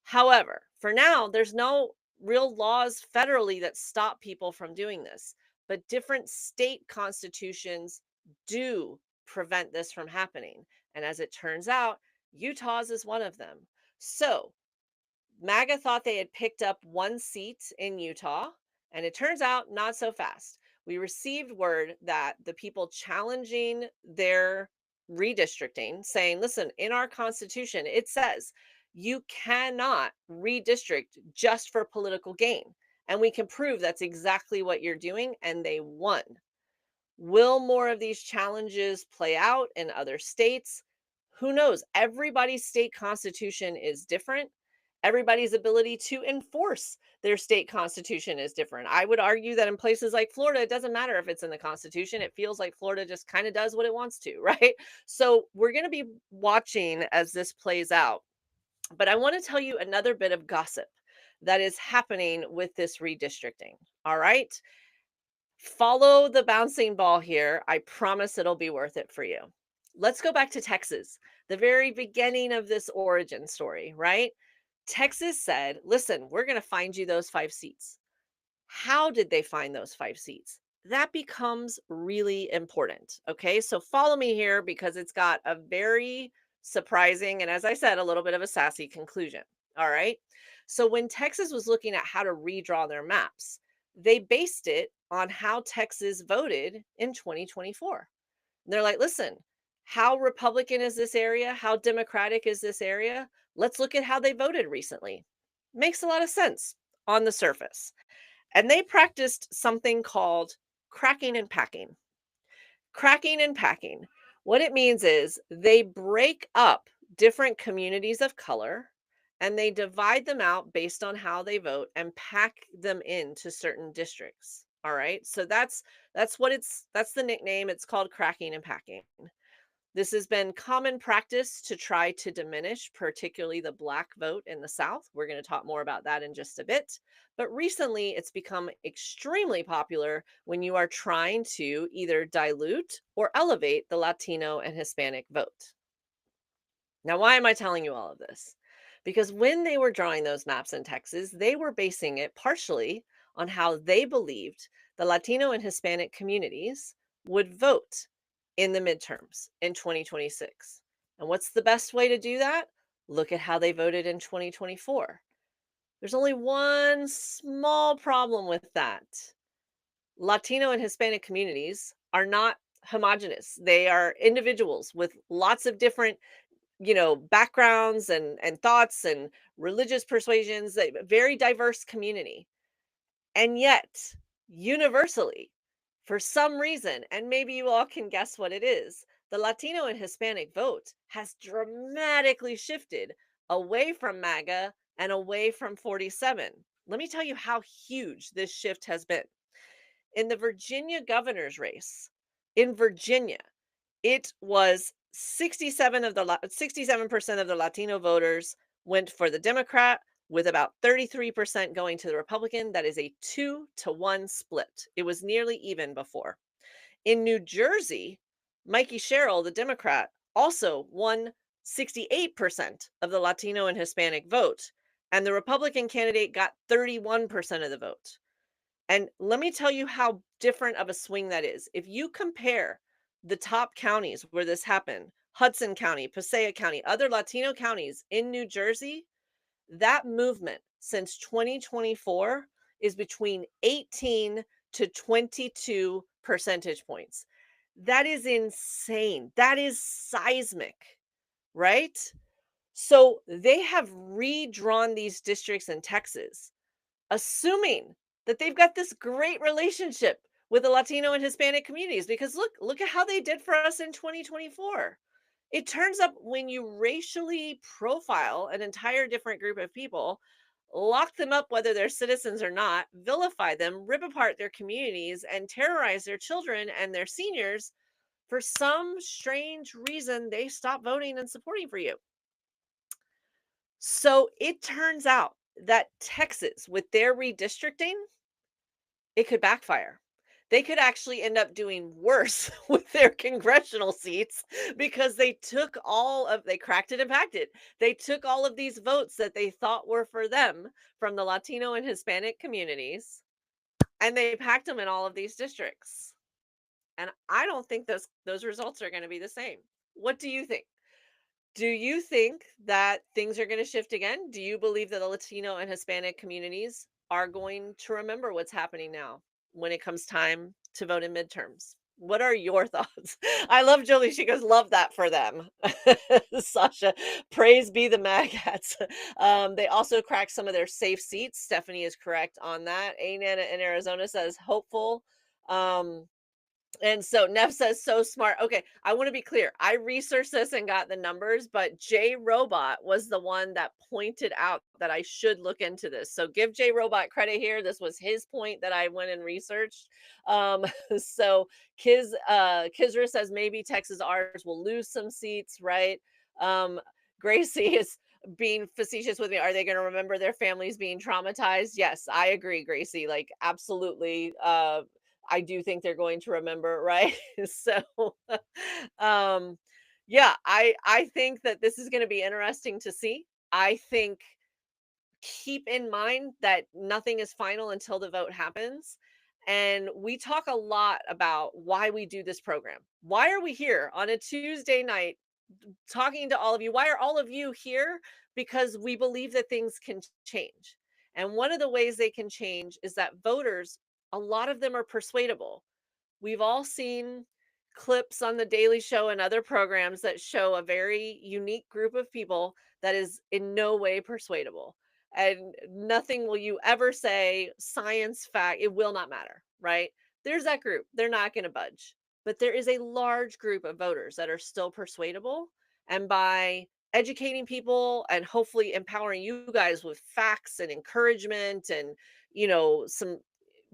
However, for now, there's no real laws federally that stop people from doing this, but different state constitutions do prevent this from happening. And as it turns out, Utah's is one of them. So MAGA thought they had picked up one seat in Utah, and it turns out not so fast. We received word that the people challenging their redistricting, saying, listen, in our Constitution, it says you cannot redistrict just for political gain. And we can prove that's exactly what you're doing. And they won. Will more of these challenges play out in other states? Who knows? Everybody's state constitution is different. Everybody's ability to enforce their state constitution is different. I would argue that in places like Florida, it doesn't matter if it's in the Constitution. It feels like Florida just kind of does what it wants to, right? So we're going to be watching as this plays out. But I want to tell you another bit of gossip that is happening with this redistricting. All right. Follow the bouncing ball here. I promise it'll be worth it for you. Let's go back to Texas, the very beginning of this origin story, right? Texas said, listen, we're going to find you those 5 seats. How did they find those 5 seats? That becomes really important. Okay. So follow me here because it's got a very surprising and, as I said, a little bit of a sassy conclusion. All right. So when Texas was looking at how to redraw their maps, they based it on how Texas voted in 2024. And they're like, listen, how Republican is this area? How Democratic is this area? Let's look at how they voted recently. Makes a lot of sense on the surface. And they practiced something called cracking and packing. Cracking and packing. What it means is they break up different communities of color and they divide them out based on how they vote and pack them into certain districts. All right? So that's the nickname. It's called cracking and packing. This has been common practice to try to diminish, particularly the Black vote in the South. We're going to talk more about that in just a bit. But recently, it's become extremely popular when you are trying to either dilute or elevate the Latino and Hispanic vote. Now, why am I telling you all of this? Because when they were drawing those maps in Texas, they were basing it partially on how they believed the Latino and Hispanic communities would vote in the midterms in 2026. And what's the best way to do that? Look at how they voted in 2024. There's only one small problem with that. Latino and Hispanic communities are not homogenous. They are individuals with lots of different backgrounds and thoughts and religious persuasions, a very diverse community. And yet, universally, for some reason, and maybe you all can guess what it is, the Latino and Hispanic vote has dramatically shifted away from MAGA and away from 47. Let me tell you how huge this shift has been. In the Virginia governor's race, in Virginia, it was 67% of the Latino voters went for the Democrat, with about 33% going to the Republican. That is a 2-to-1 split. It was nearly even before. In New Jersey, Mikey Sherrill, the Democrat, also won 68% of the Latino and Hispanic vote, and the Republican candidate got 31% of the vote. And let me tell you how different of a swing that is. If you compare the top counties where this happened, Hudson County, Passaic County, other Latino counties in New Jersey, That movement since 2024 is between 18 to 22 percentage points. That is insane. That is seismic, right? So they have redrawn these districts in Texas, assuming that they've got this great relationship with the Latino and Hispanic communities, because look at how they did for us in 2024. It turns up when you racially profile an entire different group of people, lock them up whether they're citizens or not, vilify them, rip apart their communities, and terrorize their children and their seniors, for some strange reason they stop voting and supporting for you. So it turns out that Texas, with their redistricting, it could backfire. They could actually end up doing worse with their congressional seats, because they cracked it and packed it. They took all of these votes that they thought were for them from the Latino and Hispanic communities, and they packed them in all of these districts. And I don't think those results are going to be the same. What do you think? Do you think that things are gonna shift again? Do you believe that the Latino and Hispanic communities are going to remember what's happening now when it comes time to vote in midterms? What are your thoughts? I love Jolie. She goes, love that for them. Sasha, praise be the maggots. They also cracked some of their safe seats. Stephanie is correct on that. Nana in Arizona says hopeful. Um, and so Neff says, so smart. Okay, I want to be clear. I researched this and got the numbers, but J Robot was the one that pointed out that I should look into this. So give J Robot credit here. This was his point that I went and researched. Um, so Kizra says maybe Texas R's will lose some seats, right? Gracie is being facetious with me. Are they going to remember their families being traumatized? Yes, I agree, Gracie. Like, absolutely. I do think they're going to remember, right? So, um, yeah, I think that this is going to be interesting to see. I think, keep in mind that nothing is final until the vote happens. And we talk a lot about why we do this program. Why are we here on a Tuesday night talking to all of you? Why are all of you here? Because we believe that things can change. And one of the ways they can change is that voters, a lot of them are persuadable. We've all seen clips on the Daily Show and other programs that show a very unique group of people that is in no way persuadable. And nothing will you ever say, science, fact, it will not matter, right? There's that group. They're not going to budge. But there is a large group of voters that are still persuadable. And by educating people and hopefully empowering you guys with facts and encouragement and, some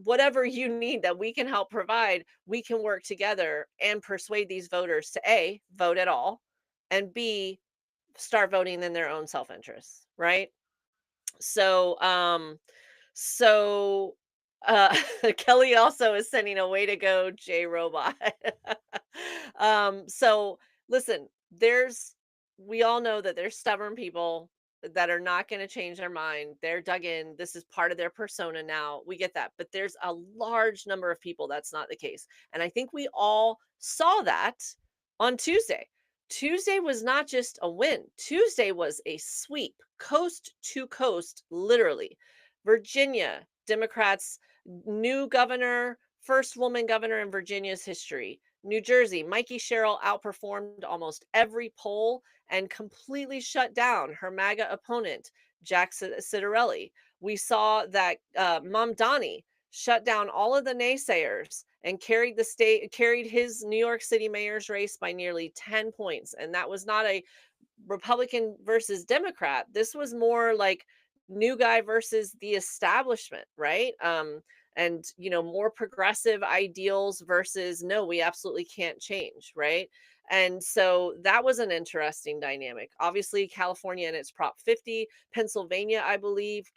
whatever you need that we can help provide, we can work together and persuade these voters to A, vote at all, and B, start voting in their own self-interest, right? So, so Kelly also is sending a way to go, J Robot. So listen, we all know that there's stubborn people that are not going to change their mind. They're dug in. This is part of their persona now. We get that. But there's a large number of people that's not the case. And I think we all saw that on Tuesday. Tuesday was not just a win. Tuesday was a sweep, coast to coast, literally. Virginia, Democrats, new governor, first woman governor in Virginia's history. New Jersey, Mikey Sherrill outperformed almost every poll and completely shut down her MAGA opponent, Jack Ciattarelli. We saw that Mamdani shut down all of the naysayers and carried his New York City mayor's race by nearly 10 points. And that was not a Republican versus Democrat. This was more like new guy versus the establishment, right? And more progressive ideals versus no, we absolutely can't change, right? And so that was an interesting dynamic. Obviously, California and its Prop 50, Pennsylvania, I believe,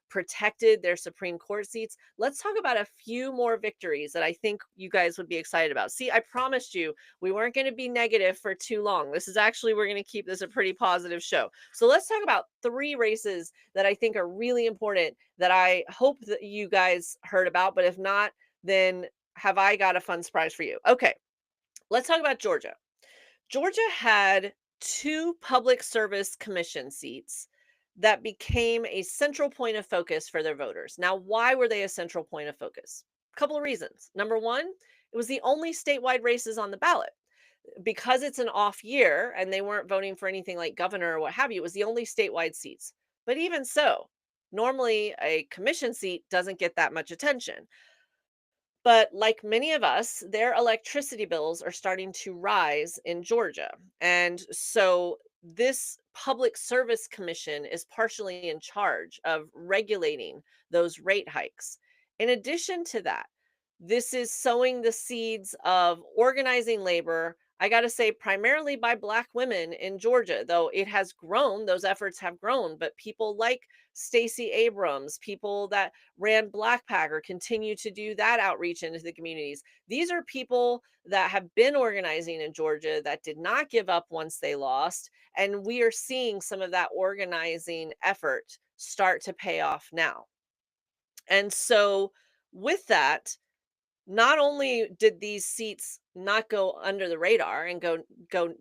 protected their Supreme Court seats. Let's talk about a few more victories that I think you guys would be excited about. See, I promised you we weren't going to be negative for too long. We're going to keep this a pretty positive show. So let's talk about three races that I think are really important that I hope that you guys heard about. But if not, then have I got a fun surprise for you? Okay, let's talk about Georgia. Georgia had two public service commission seats that became a central point of focus for their voters. Now, why were they a central point of focus? A couple of reasons. Number one, it was the only statewide races on the ballot. Because it's an off year and they weren't voting for anything like governor or what have you, it was the only statewide seats. But even so, normally a commission seat doesn't get that much attention. But like many of us, their electricity bills are starting to rise in Georgia. And so this Public Service Commission is partially in charge of regulating those rate hikes. In addition to that, this is sowing the seeds of organizing labor. I got to say, primarily by Black women in Georgia, though it has grown, those efforts have grown. But people like Stacey Abrams, people that ran Black Packer, continue to do that outreach into the communities. These are people that have been organizing in Georgia that did not give up once they lost. And we are seeing some of that organizing effort start to pay off now. And so, with that, not only did these seats not go under the radar and go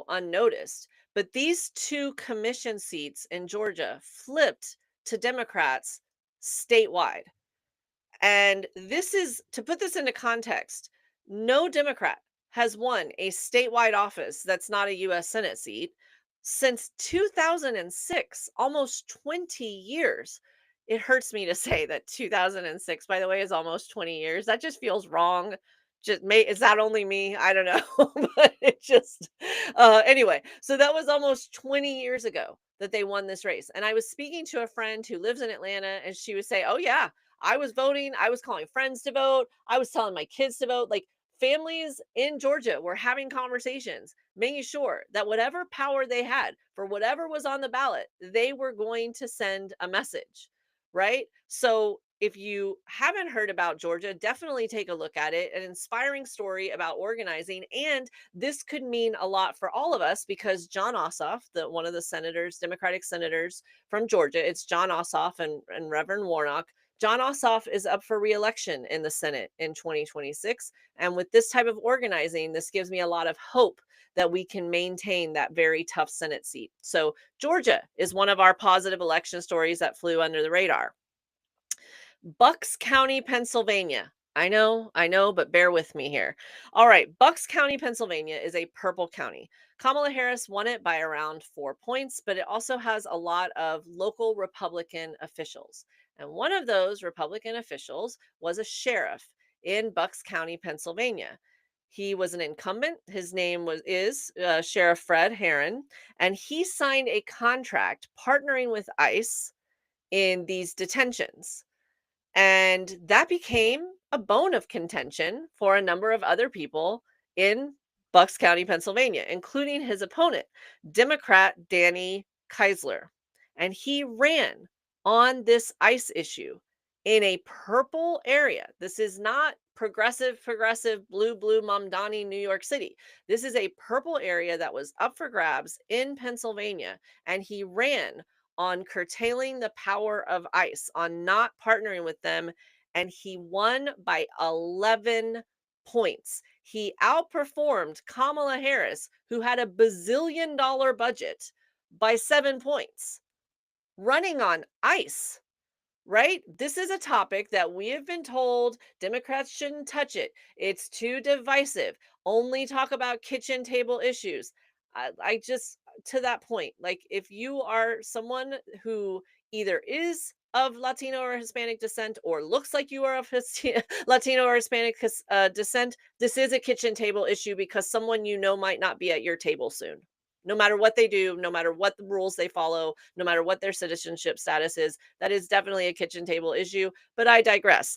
unnoticed, but these two commission seats in Georgia flipped to Democrats statewide. And this is to put this into context, no Democrat has won a statewide office that's not a US Senate seat since 2006, almost 20 years. It hurts me to say that 2006, by the way, is almost 20 years. That just feels wrong. Just is that only me? I don't know. But it just anyway, so that was almost 20 years ago that they won this race. And I was speaking to a friend who lives in Atlanta, and she would say, "Oh yeah, I was voting. I was calling friends to vote. I was telling my kids to vote." Like families in Georgia were having conversations, making sure that whatever power they had for whatever was on the ballot, they were going to send a message, right? So if you haven't heard about Georgia, definitely take a look at it. An inspiring story about organizing. And this could mean a lot for all of us because John Ossoff, one of the senators, Democratic senators from Georgia, it's John Ossoff and Reverend Warnock. John Ossoff is up for reelection in the Senate in 2026. And with this type of organizing, this gives me a lot of hope that we can maintain that very tough Senate seat. So, Georgia is one of our positive election stories that flew under the radar. Bucks County, Pennsylvania. I know, but bear with me here. All right, Bucks County, Pennsylvania is a purple county. Kamala Harris won it by around 4 points, but it also has a lot of local Republican officials. And one of those Republican officials was a sheriff in Bucks County, Pennsylvania. He was an incumbent. His name is Sheriff Fred Herron, and he signed a contract partnering with ICE in these detentions. And that became a bone of contention for a number of other people in Bucks County, Pennsylvania, including his opponent, Democrat Danny Keisler. And he ran on this ICE issue in a purple area. This is not progressive, blue, Mamdani, New York City. This is a purple area that was up for grabs in Pennsylvania. And he ran on curtailing the power of ICE, on not partnering with them, and he won by 11 points. He outperformed Kamala Harris, who had a bazillion-dollar budget, by 7 points, running on ICE. Right? This is a topic that we have been told Democrats shouldn't touch it. It's too divisive. Only talk about kitchen table issues. I just, to that point, like if you are someone who either is of Latino or Hispanic descent or looks like you are of Latino or Hispanic descent, this is a kitchen table issue because someone you know might not be at your table soon. No matter what they do, no matter what the rules they follow, no matter what their citizenship status is, that is definitely a kitchen table issue. But I digress.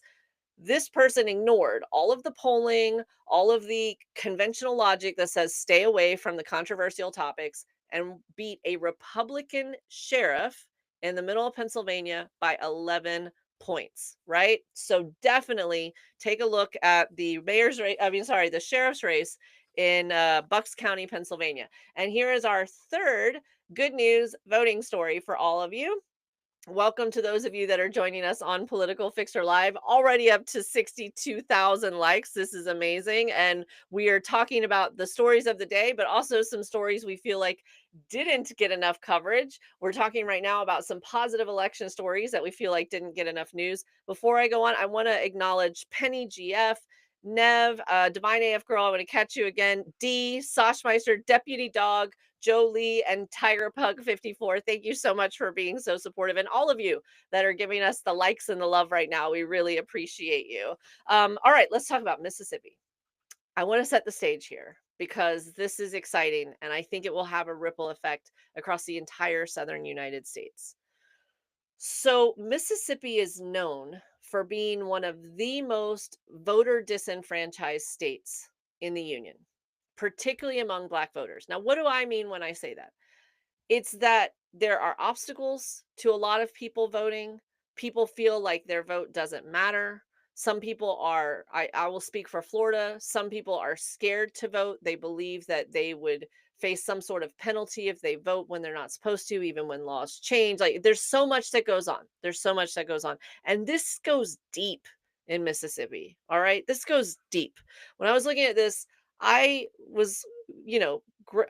This person ignored all of the polling, all of the conventional logic that says stay away from the controversial topics, and beat a Republican sheriff in the middle of Pennsylvania by 11 points, right? So definitely take a look at the mayor's race, the sheriff's race in Bucks County, Pennsylvania. And here is our third good news voting story for all of you. Welcome to those of you that are joining us on Political Fixer Live. Already up to 62,000 likes. This is amazing. And we are talking about the stories of the day, but also some stories we feel like didn't get enough coverage. We're talking right now about some positive election stories that we feel like didn't get enough news. Before I go on, I want to acknowledge Penny GF, Nev, Divine AF Girl, I want to catch you again, D, Soshmeister, Deputy Dog, Jolie, and Tiger Pug 54. Thank you so much for being so supportive, and all of you that are giving us the likes and the love right now. We really appreciate you. All right, let's talk about Mississippi. I want to set the stage here because this is exciting, and I think it will have a ripple effect across the entire southern United States. So, Mississippi is known for being one of the most voter disenfranchised states in the Union, particularly among Black voters. Now, what do I mean when I say that? It's that there are obstacles to a lot of people voting. People feel like their vote doesn't matter. Some people are, I will speak for Florida. Some people are scared to vote. They believe that they would face some sort of penalty if they vote when they're not supposed to, even when laws change. Like there's so much that goes on. There's so much that goes on. And this goes deep in Mississippi. All right. This goes deep. When I was looking at this, I was,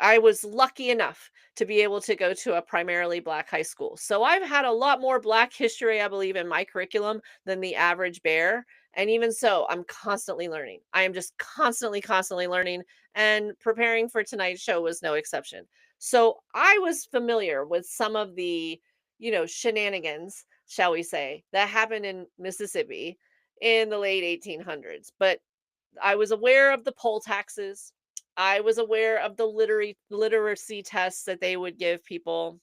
I was lucky enough to be able to go to a primarily Black high school. So I've had a lot more Black history, I believe, in my curriculum than the average bear. And even so, I'm constantly learning. I am just constantly learning. And preparing for tonight's show was no exception. So I was familiar with some of the, shenanigans, shall we say, that happened in Mississippi in the late 1800s. But I was aware of the poll taxes. I was aware of the literacy tests that they would give people.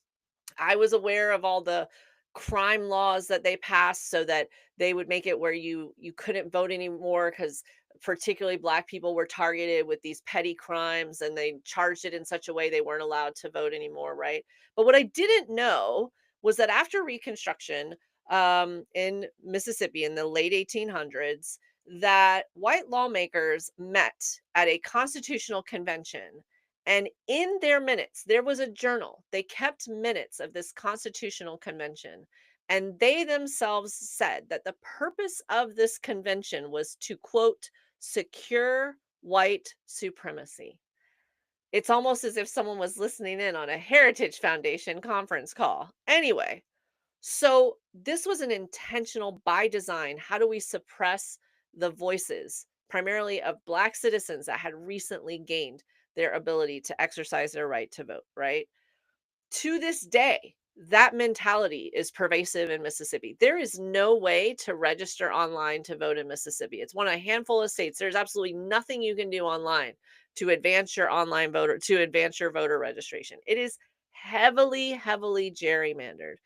I was aware of all the crime laws that they passed so that they would make it where you couldn't vote anymore because particularly Black people were targeted with these petty crimes, and they charged it in such a way they weren't allowed to vote anymore, right? But what I didn't know was that after Reconstruction, in Mississippi in the late 1800s, that white lawmakers met at a constitutional convention, and in their minutes, there was a journal. They kept minutes of this constitutional convention. And they themselves said that the purpose of this convention was to, quote, secure white supremacy. It's almost as if someone was listening in on a Heritage Foundation conference call. Anyway, so this was an intentional by design. How do we suppress the voices, primarily of Black citizens that had recently gained their ability to exercise their right to vote, right? To this day, that mentality is pervasive in Mississippi. There is no way to register online to vote in Mississippi. It's one of a handful of states. There's absolutely nothing you can do online to advance your voter registration. It is heavily gerrymandered.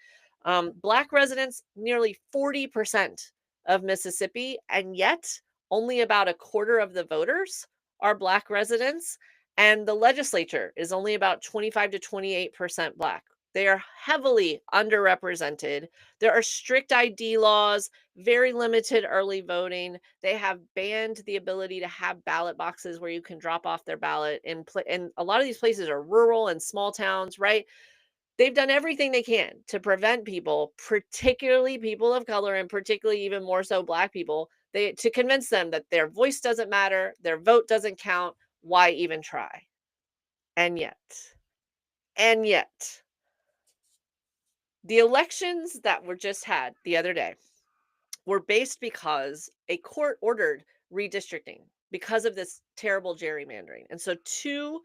Black residents, nearly 40% of Mississippi, and yet only about a quarter of the voters are Black residents, and the legislature is only about 25 to 28% Black. They are heavily underrepresented. There are strict ID laws, very limited early voting. They have banned the ability to have ballot boxes where you can drop off their ballot. And a lot of these places are rural and small towns, right? They've done everything they can to prevent people, particularly people of color, and particularly even more so Black people, to convince them that their voice doesn't matter, their vote doesn't count. Why even try? And yet, the elections that were just had the other day were based because a court ordered redistricting because of this terrible gerrymandering. And so two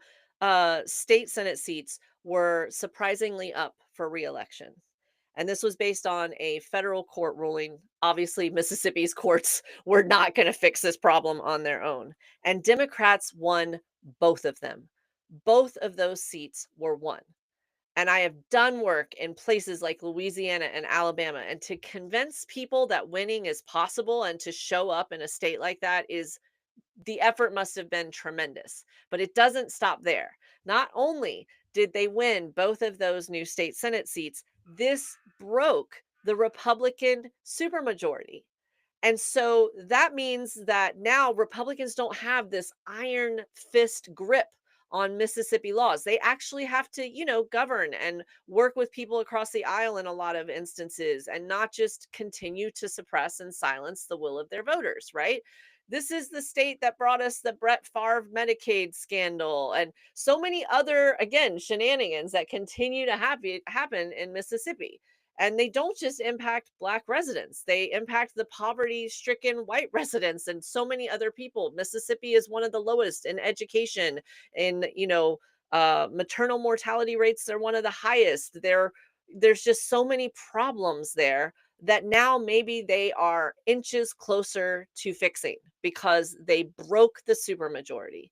state Senate seats were surprisingly up for reelection. And this was based on a federal court ruling. Obviously, Mississippi's courts were not going to fix this problem on their own. And Democrats won both of them. Both of those seats were won. And I have done work in places like Louisiana and Alabama. And to convince people that winning is possible and to show up in a state like that is the effort must have been tremendous. But it doesn't stop there. Not only did they win both of those new state Senate seats, this broke the Republican supermajority. And so that means that now Republicans don't have this iron fist grip on Mississippi laws. They actually have to, govern and work with people across the aisle in a lot of instances and not just continue to suppress and silence the will of their voters, right? This is the state that brought us the Brett Favre Medicaid scandal and so many other, again, shenanigans that continue to happen in Mississippi. And they don't just impact Black residents, they impact the poverty stricken white residents and so many other people. Mississippi is one of the lowest in education, in, maternal mortality rates, they're one of the highest. There's just so many problems there that now maybe they are inches closer to fixing because they broke the supermajority.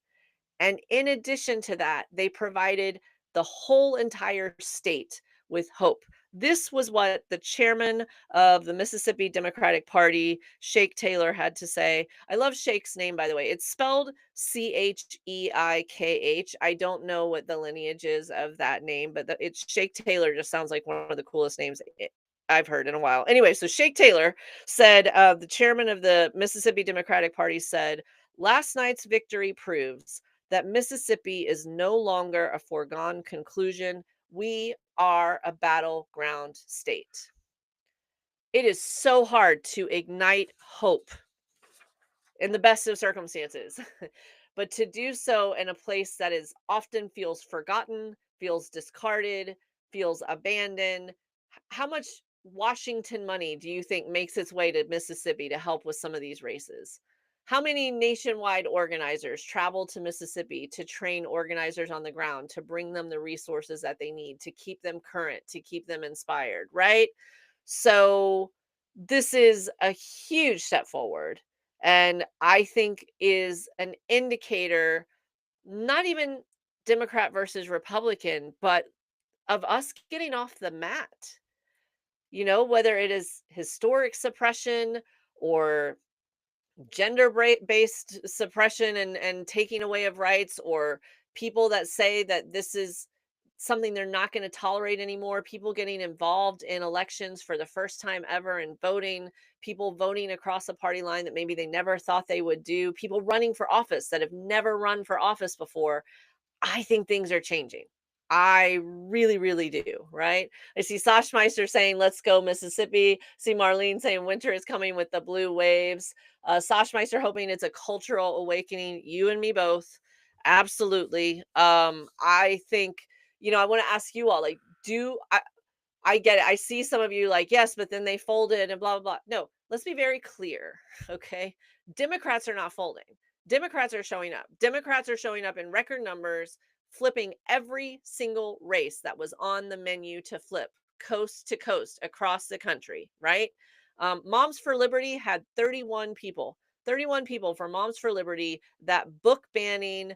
And in addition to that, they provided the whole entire state with hope. This was what the chairman of the Mississippi Democratic Party, Shake Taylor, had to say. I love Shake's name, by the way. It's spelled Cheikh. I don't know what the lineage is of that name, but it's Shake Taylor. Just sounds like one of the coolest names I've heard in a while. Anyway, so Shake Taylor said, the chairman of the Mississippi Democratic Party said, last night's victory proves that Mississippi is no longer a foregone conclusion. We are a battleground state. It is so hard to ignite hope in the best of circumstances, but to do so in a place that is often feels forgotten, feels discarded, feels abandoned. How much Washington money do you think makes its way to Mississippi to help with some of these races? How many nationwide organizers travel to Mississippi to train organizers on the ground, to bring them the resources that they need, to keep them current, to keep them inspired, right? So, this is a huge step forward, and I think is an indicator, not even Democrat versus Republican, but of us getting off the mat. Whether it is historic suppression or based suppression and taking away of rights, or people that say that this is something they're not going to tolerate anymore, people getting involved in elections for the first time ever and voting, people voting across a party line that maybe they never thought they would do, people running for office that have never run for office before. I think things are changing. I really, really do, right? I see Sash Meister saying, let's go Mississippi. See Marlene saying, winter is coming with the blue waves. Sash Meister hoping it's a cultural awakening. You and me both. Absolutely. I think, I want to ask you all, like, I get it. I see some of you like, yes, but then they folded and blah, blah, blah. No, let's be very clear. Okay. Democrats are not folding. Democrats are showing up. Democrats are showing up in record numbers, flipping every single race that was on the menu to flip coast to coast across the country, right? Moms for Liberty had 31 people for Moms for Liberty, that book banning,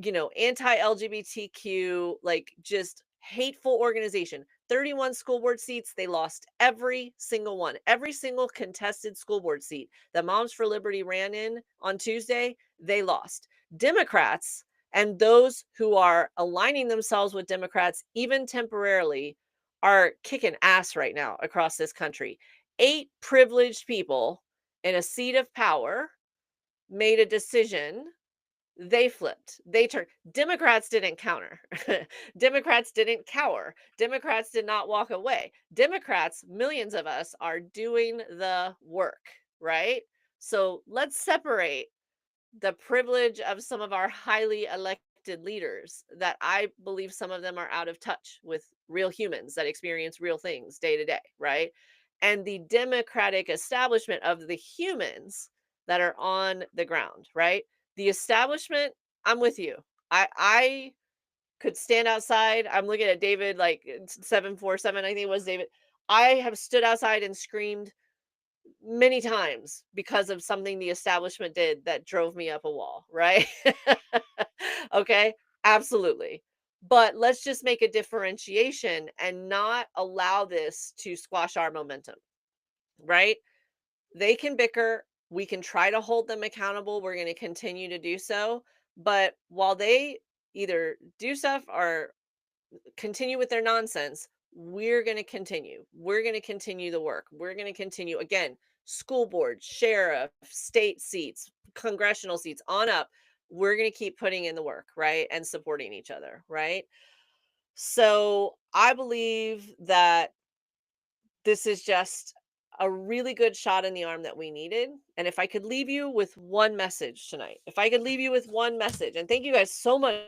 anti-LGBTQ, like just hateful organization. 31 school board seats, they lost every single one. Every single contested school board seat that Moms for Liberty ran in on Tuesday, they lost. Democrats and those who are aligning themselves with Democrats, even temporarily, are kicking ass right now across this country. 8 privileged people in a seat of power made a decision. They flipped. They turned. Democrats didn't counter. Democrats didn't cower. Democrats did not walk away. Democrats, millions of us, are doing the work, right? So let's separate the privilege of some of our highly elected leaders, that I believe some of them are out of touch with real humans that experience real things day to day, right? And the democratic establishment of the humans that are on the ground, right? The establishment, I'm with you. I could stand outside. I'm looking at David, like 747, I think it was David. I have stood outside and screamed many times because of something the establishment did that drove me up a wall, right? Okay, absolutely. But let's just make a differentiation and not allow this to squash our momentum, right? They can bicker. We can try to hold them accountable. We're going to continue to do so. But while they either do stuff or continue with their nonsense, we're going to continue. We're going to continue the work. We're going to continue, again, school board, sheriff, state seats, congressional seats, on up. we're going to keep putting in the work, right? And supporting each other, right? So I believe that this is just a really good shot in the arm that we needed. And if I could leave you with one message tonight, if I could leave you with one message, and thank you guys so much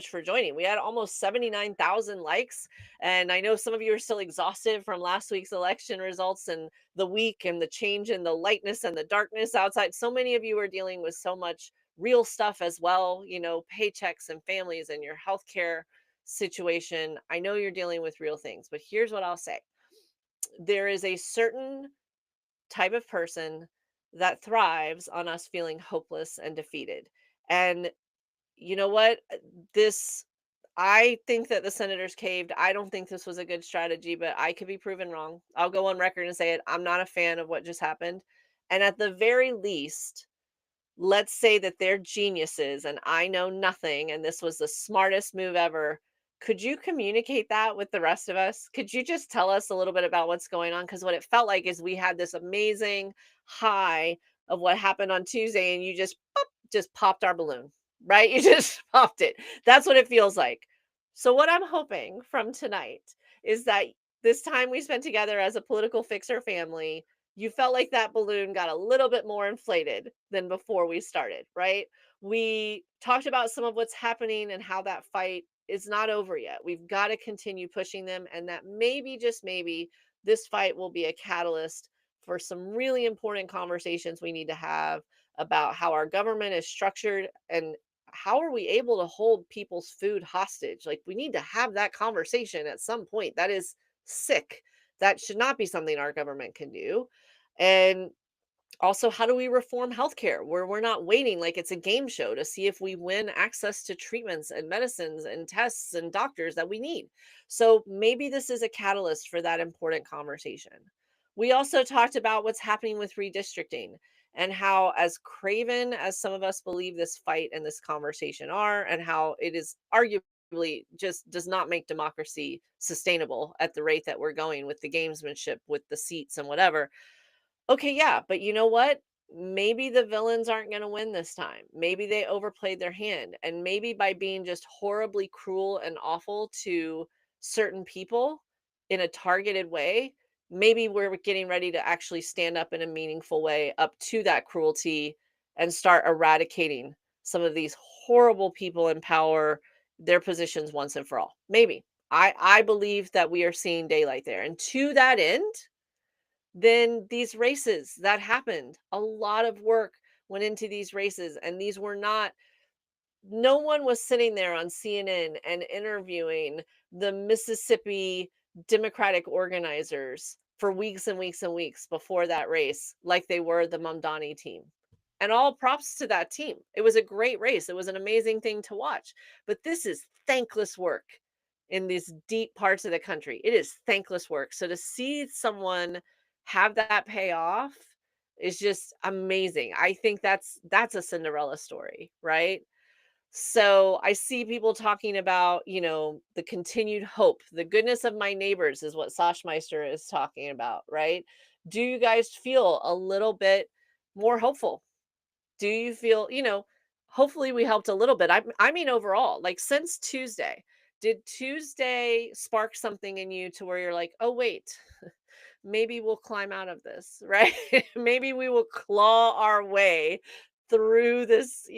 for joining. We had almost 79,000 likes. And I know some of you are still exhausted from last week's election results and the week and the change in the lightness and the darkness outside. So many of you are dealing with so much real stuff as well, paychecks and families and your healthcare situation. I know you're dealing with real things, but here's what I'll say: there is a certain type of person that thrives on us feeling hopeless and defeated. And you know what? This I think that the senators caved. I don't think this was a good strategy, but I could be proven wrong. I'll go on record and say it. I'm not a fan of what just happened. And at the very least, let's say that they're geniuses and I know nothing and this was the smartest move ever. Could you communicate that with the rest of us? Could you just tell us a little bit about what's going on? Because what it felt like is we had this amazing high of what happened on Tuesday and you just pop, just popped our balloon, right? You just popped it. That's what it feels like. So what I'm hoping from tonight is that this time we spent together as a political fixer family, you felt like that balloon got a little bit more inflated than before we started, right? We talked about some of what's happening and how that fight is not over yet. We've got to continue pushing them, and that maybe, just maybe, this fight will be a catalyst for some really important conversations we need to have about how our government is structured and how are we able to hold people's food hostage. Like, we need to have that conversation at some point. That is sick. That should not be something our government can do. And also, how do we reform healthcare where we're not waiting like it's a game show to see if we win access to treatments and medicines and tests and doctors that we need? So maybe this is a catalyst for that important conversation. We also talked about what's happening with redistricting and how, as craven as some of us believe this fight and this conversation are, and how it is arguably just does not make democracy sustainable at the rate that we're going with the gamesmanship, with the seats and whatever. Okay, yeah, but you know what? Maybe the villains aren't going to win this time. Maybe they overplayed their hand. And maybe by being just horribly cruel and awful to certain people in a targeted way, maybe we're getting ready to actually stand up in a meaningful way up to that cruelty and start eradicating some of these horrible people in power, their positions once and for all. Maybe. I believe that we are seeing daylight there. And to that end, then these races that happened, a lot of work went into these races, and these were not, no one was sitting there on CNN and interviewing the Mississippi Democratic organizers for weeks and weeks and weeks before that race like they were the Mamdani team. And all props to that team. It was a great race. It was an amazing thing to watch. But this is thankless work in these deep parts of the country. It is thankless work. So to see someone have that pay off is just amazing. I think that's a Cinderella story, right? So I see people talking about, the continued hope. The goodness of my neighbors is what Meister is talking about, right? Do you guys feel a little bit more hopeful? Do you feel, hopefully we helped a little bit. I mean overall, like since Tuesday, did Tuesday spark something in you to where you're like, "Oh wait, maybe we'll climb out of this," right? Maybe we will claw our way through this,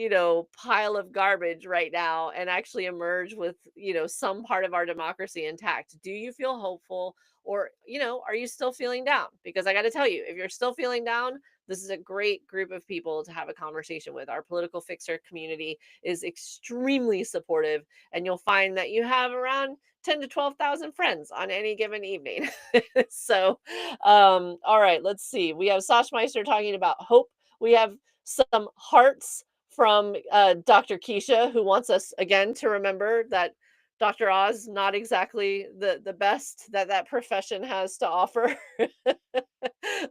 pile of garbage right now and actually emerge with, some part of our democracy intact. Do you feel hopeful, or, are you still feeling down? Because I got to tell you, if you're still feeling down, this is a great group of people to have a conversation with. Our political fixer community is extremely supportive, and you'll find that you have around 10 to 12,000 friends on any given evening. So, all right, let's see. We have Meister talking about hope. We have some hearts from Dr. Keisha, who wants us again to remember that Dr. Oz not exactly the best that that profession has to offer.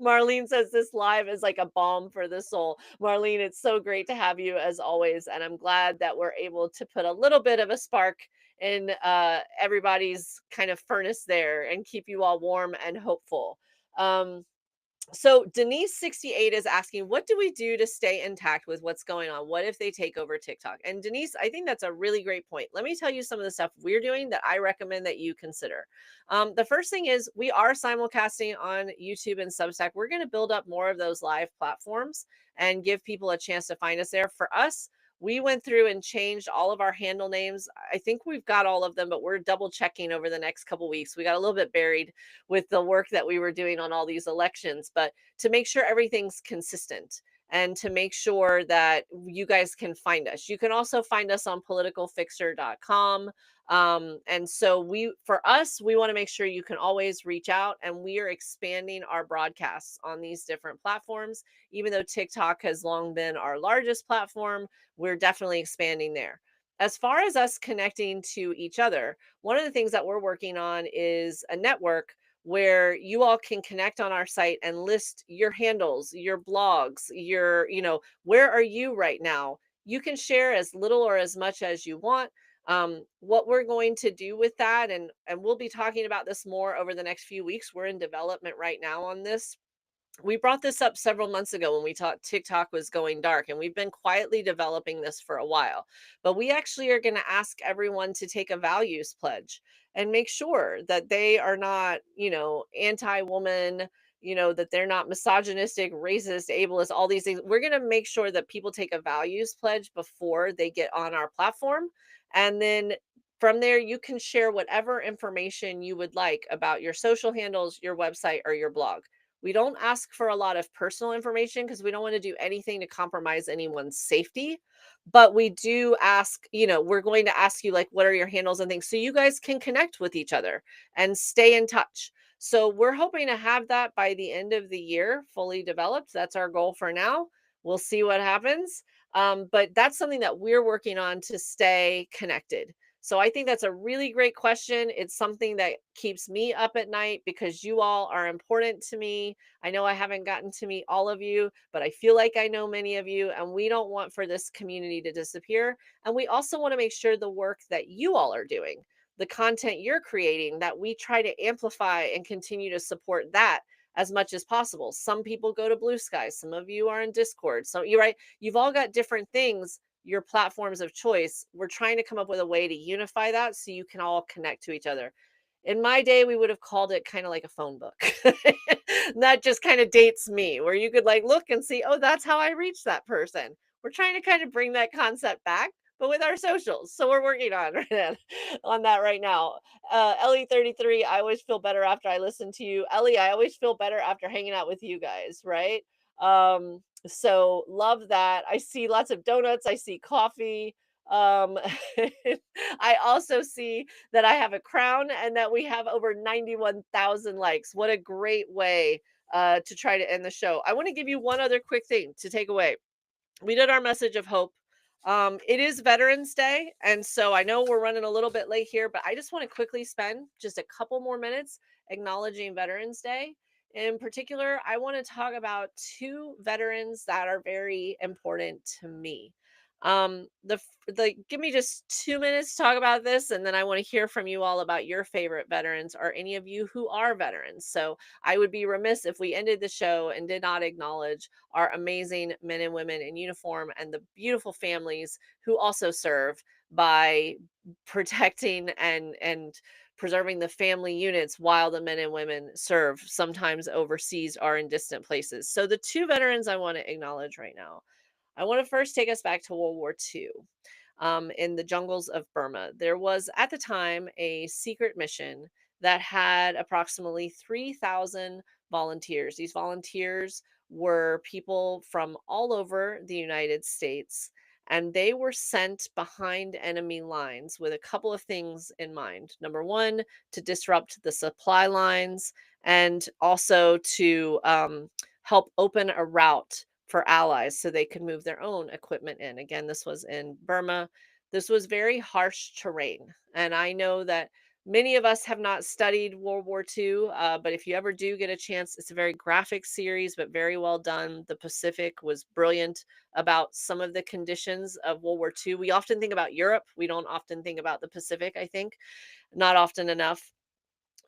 Marlene says this live is like a balm for the soul. Marlene, it's so great to have you as always, and I'm glad that we're able to put a little bit of a spark in everybody's kind of furnace there and keep you all warm and hopeful. Um, So Denise68 is asking, what do we do to stay intact with what's going on? What if they take over TikTok? And Denise, I think that's a really great point. Let me tell you some of the stuff we're doing that I recommend that you consider. The first thing is we are simulcasting on YouTube and Substack. We're going to build up more of those live platforms and give people a chance to find us there. For us, we went through and changed all of our handle names. I think we've got all of them, but we're double checking over the next couple weeks. We got a little bit buried with the work that we were doing on all these elections, but to make sure everything's consistent and to make sure that you guys can find us. You can also find us on politicalfixer.com. And so for us, we want to make sure you can always reach out, and we are expanding our broadcasts on these different platforms. Even though TikTok has long been our largest platform, we're definitely expanding there. As far as us connecting to each other, one of the things that we're working on is a network where you all can connect on our site and list your handles, your blogs, where are you right now? You can share as little or as much as you want. What we're going to do with that, and we'll be talking about this more over the next few weeks. We're in development right now on this. We brought this up several months ago when we thought TikTok was going dark, and we've been quietly developing this for a while. But we actually are going to ask everyone to take a values pledge and make sure that they are not, anti woman, that they're not misogynistic, racist, ableist, all these things. We're going to make sure that people take a values pledge before they get on our platform. And then from there, you can share whatever information you would like about your social handles, your website, or your blog. We don't ask for a lot of personal information because we don't want to do anything to compromise anyone's safety. But we do ask, we're going to ask you, like, what are your handles and things so you guys can connect with each other and stay in touch. So we're hoping to have that by the end of the year fully developed. That's our goal for now. We'll see what happens. But that's something that we're working on to stay connected. So I think that's a really great question. It's something that keeps me up at night because you all are important to me. I know I haven't gotten to meet all of you, but I feel like I know many of you, and we don't want for this community to disappear. And we also want to make sure the work that you all are doing, the content you're creating, that we try to amplify and continue to support that as much as possible. Some people go to Blue Sky, some of you are in Discord. So you're right, you've all got different things, your platforms of choice. We're trying to come up with a way to unify that so you can all connect to each other. In my day, we would have called it kind of like a phone book. That just kind of dates me, where you could like look and see, oh, that's how I reached that person. We're trying to kind of bring that concept back, but with our socials. So we're working on on that right now. Ellie33, I always feel better after I listen to you. Ellie, I always feel better after hanging out with you guys, right? So love that. I see lots of donuts, I see coffee. Um I also see that I have a crown and that we have over 91,000 likes. What a great way to try to end the show. I want to give you one other quick thing to take away. We did our message of hope. It is Veterans Day, and so I know we're running a little bit late here, but I just want to quickly spend just a couple more minutes acknowledging Veterans Day. In particular, I want to talk about two veterans that are very important to me. Give me just 2 minutes to talk about this, and then I want to hear from you all about your favorite veterans or any of you who are veterans. So I would be remiss if we ended the show and did not acknowledge our amazing men and women in uniform and the beautiful families who also serve by protecting and preserving the family units while the men and women serve sometimes overseas or in distant places. So the two veterans I want to acknowledge right now. I want to first take us back to World War II. In the jungles of Burma. There was at the time a secret mission that had approximately 3,000 volunteers. These volunteers were people from all over the United States, and they were sent behind enemy lines with a couple of things in mind. Number one, to disrupt the supply lines, and also to help open a route for allies so they could move their own equipment in. Again, this was in Burma. This was very harsh terrain. And I know that many of us have not studied World War II, but if you ever do get a chance, it's a very graphic series, but very well done. The Pacific was brilliant about some of the conditions of World War II. We often think about Europe, we don't often think about the Pacific, I think, not often enough.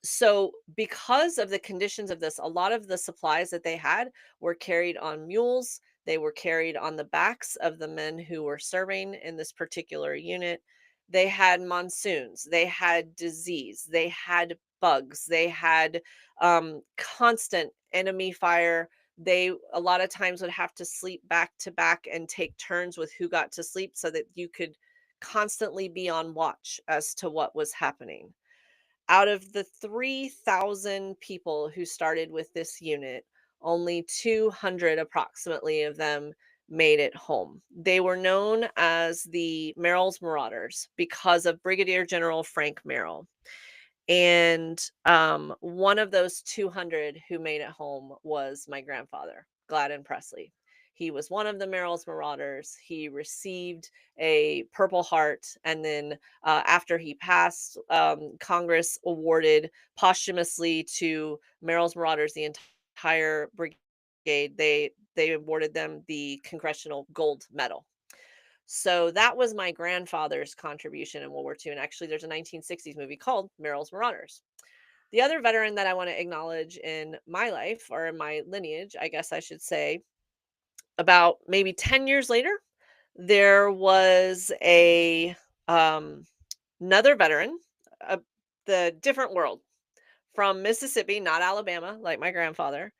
So, because of the conditions of this, a lot of the supplies that they had were carried on mules. They were carried on the backs of the men who were serving in this particular unit. They had monsoons, they had disease, they had bugs, they had constant enemy fire. They a lot of times would have to sleep back to back and take turns with who got to sleep so that you could constantly be on watch as to what was happening. Out of the 3,000 people who started with this unit, only 200 approximately of them made it home. They were known as the Merrill's Marauders because of Brigadier General Frank Merrill. And, one of those 200 who made it home was my grandfather, Gladden Presley. He was one of the Merrill's Marauders. He received a Purple Heart, and then, after he passed, Congress awarded posthumously to Merrill's Marauders, the entire brigade, they awarded them the Congressional Gold Medal. So that was my grandfather's contribution in World War II, and actually there's a 1960s movie called Merrill's Marauders. The other veteran that I wanna acknowledge in my life, or in my lineage, I guess I should say, about maybe 10 years later, there was um, another veteran, uh, the different world, from Mississippi, not Alabama, like my grandfather.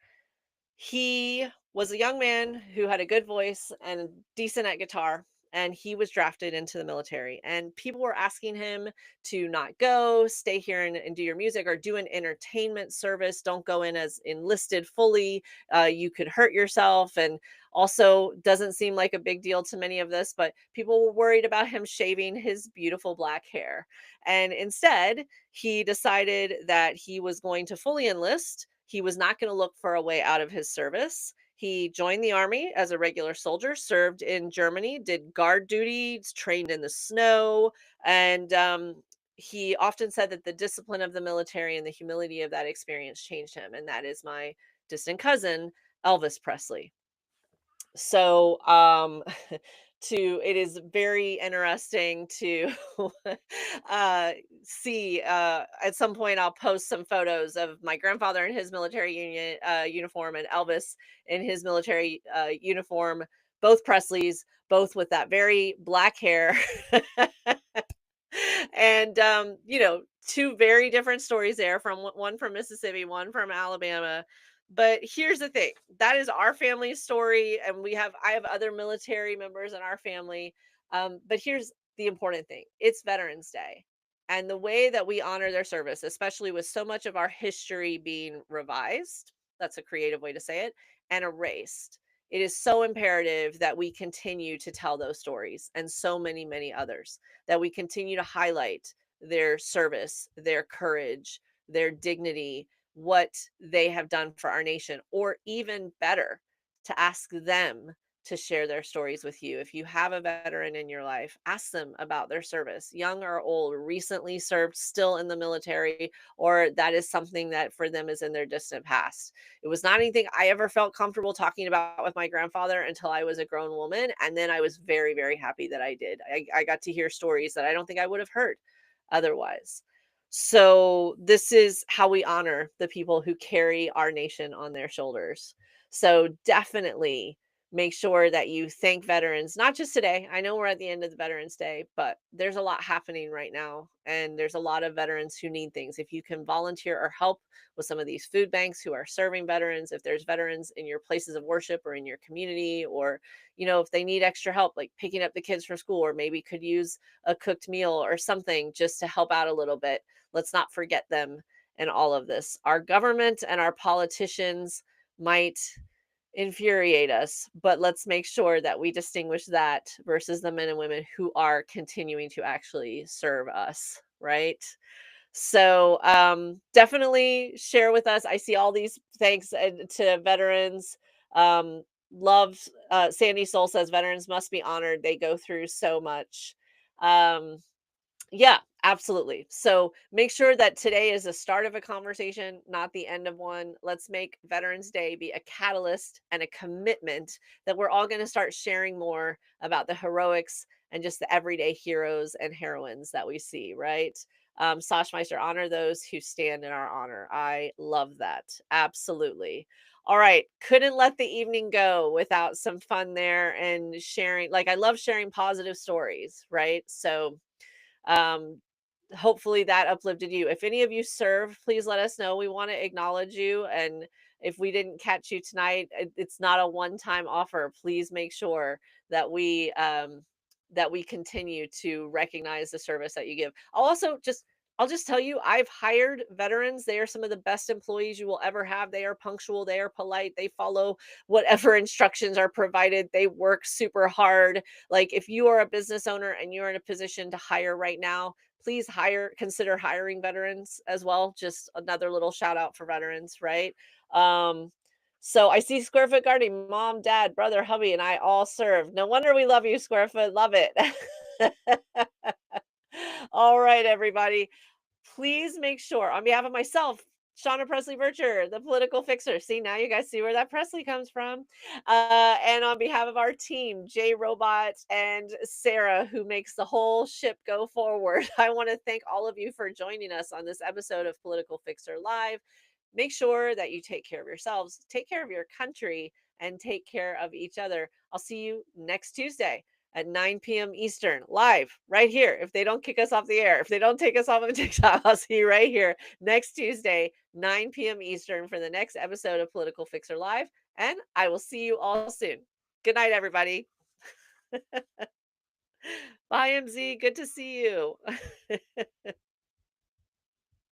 He was a young man who had a good voice and decent at guitar, and he was drafted into the military. And people were asking him to not go, stay here and do your music, or do an entertainment service. Don't go in as enlisted fully. You could hurt yourself. And also, doesn't seem like a big deal to many of this, but people were worried about him shaving his beautiful black hair. And instead, he decided that he was going to fully enlist. He was not going to look for a way out of his service. He joined the army as a regular soldier, served in Germany, did guard duty, trained in the snow, and he often said that the discipline of the military and the humility of that experience changed him. And that is my distant cousin, Elvis Presley. So, to it is very interesting to uh see, at some point I'll post some photos of my grandfather in his military uniform, and Elvis in his military uniform, both Presleys, both with that very black hair. And two very different stories there, from one from Mississippi, one from Alabama. But here's the thing, that is our family story, and I have other military members in our family. But here's the important thing, it's Veterans Day, and the way that we honor their service, especially with so much of our history being revised, that's a creative way to say it, and erased, it is so imperative that we continue to tell those stories, and so many others, that we continue to highlight their service, their courage, their dignity, what they have done for our nation, or even better, to ask them to share their stories with you. If you have a veteran in your life, ask them about their service, young or old, recently served, still in the military, or that is something that for them is in their distant past. It was not anything I ever felt comfortable talking about with my grandfather until I was a grown woman. And then I was very happy that I did. I got to hear stories that I don't think I would have heard otherwise. So, this is how we honor the people who carry our nation on their shoulders. So, definitely make sure that you thank veterans, not just today. I know we're at the end of the Veterans Day, but there's a lot happening right now, and there's a lot of veterans who need things. If you can volunteer or help with some of these food banks who are serving veterans, if there's veterans in your places of worship or in your community, or if they need extra help, like picking up the kids from school, or maybe could use a cooked meal or something just to help out a little bit, let's not forget them in all of this. Our government and our politicians might infuriate us, but let's make sure that we distinguish that versus the men and women who are continuing to actually serve us, right? So, definitely share with us. I see all these thanks to veterans. Um, love, Sandy Soul says veterans must be honored. They go through so much. Um, yeah, absolutely. So make sure that today is the start of a conversation, not the end of one. Let's make Veterans Day be a catalyst and a commitment that we're all going to start sharing more about the heroics and just the everyday heroes and heroines that we see, right? Soshmeister, honor those who stand in our honor. I love that. Absolutely. All right. Couldn't let the evening go without some fun there and sharing. Like, I love sharing positive stories, right? So, um, hopefully that uplifted you. If any of you serve, please let us know. We want to acknowledge you. And if we didn't catch you tonight, it's not a one-time offer. Please make sure that we continue to recognize the service that you give. I'll just tell you, I've hired veterans. They are some of the best employees you will ever have. They are punctual, they are polite, they follow whatever instructions are provided. They work super hard. Like, if you are a business owner and you're in a position to hire right now, please consider hiring veterans as well. Just another little shout out for veterans, right? Um, so I see Square Foot Gardening, mom, dad, brother, hubby, and I all serve. No wonder we love you, Square Foot. Love it. All right, everybody. Please make sure, on behalf of myself, Shauna Presley Vircher, the political fixer. See, now you guys see where that Presley comes from. And on behalf of our team, Jay Robot and Sarah, who makes the whole ship go forward, I want to thank all of you for joining us on this episode of Political Fixer Live. Make sure that you take care of yourselves, take care of your country, and take care of each other. I'll see you next Tuesday at 9 p.m. Eastern, live right here. If they don't kick us off the air, if they don't take us off of TikTok, I'll see you right here next Tuesday, 9 p.m. Eastern, for the next episode of Political Fixer Live. And I will see you all soon. Good night, everybody. Bye, MZ. Good to see you.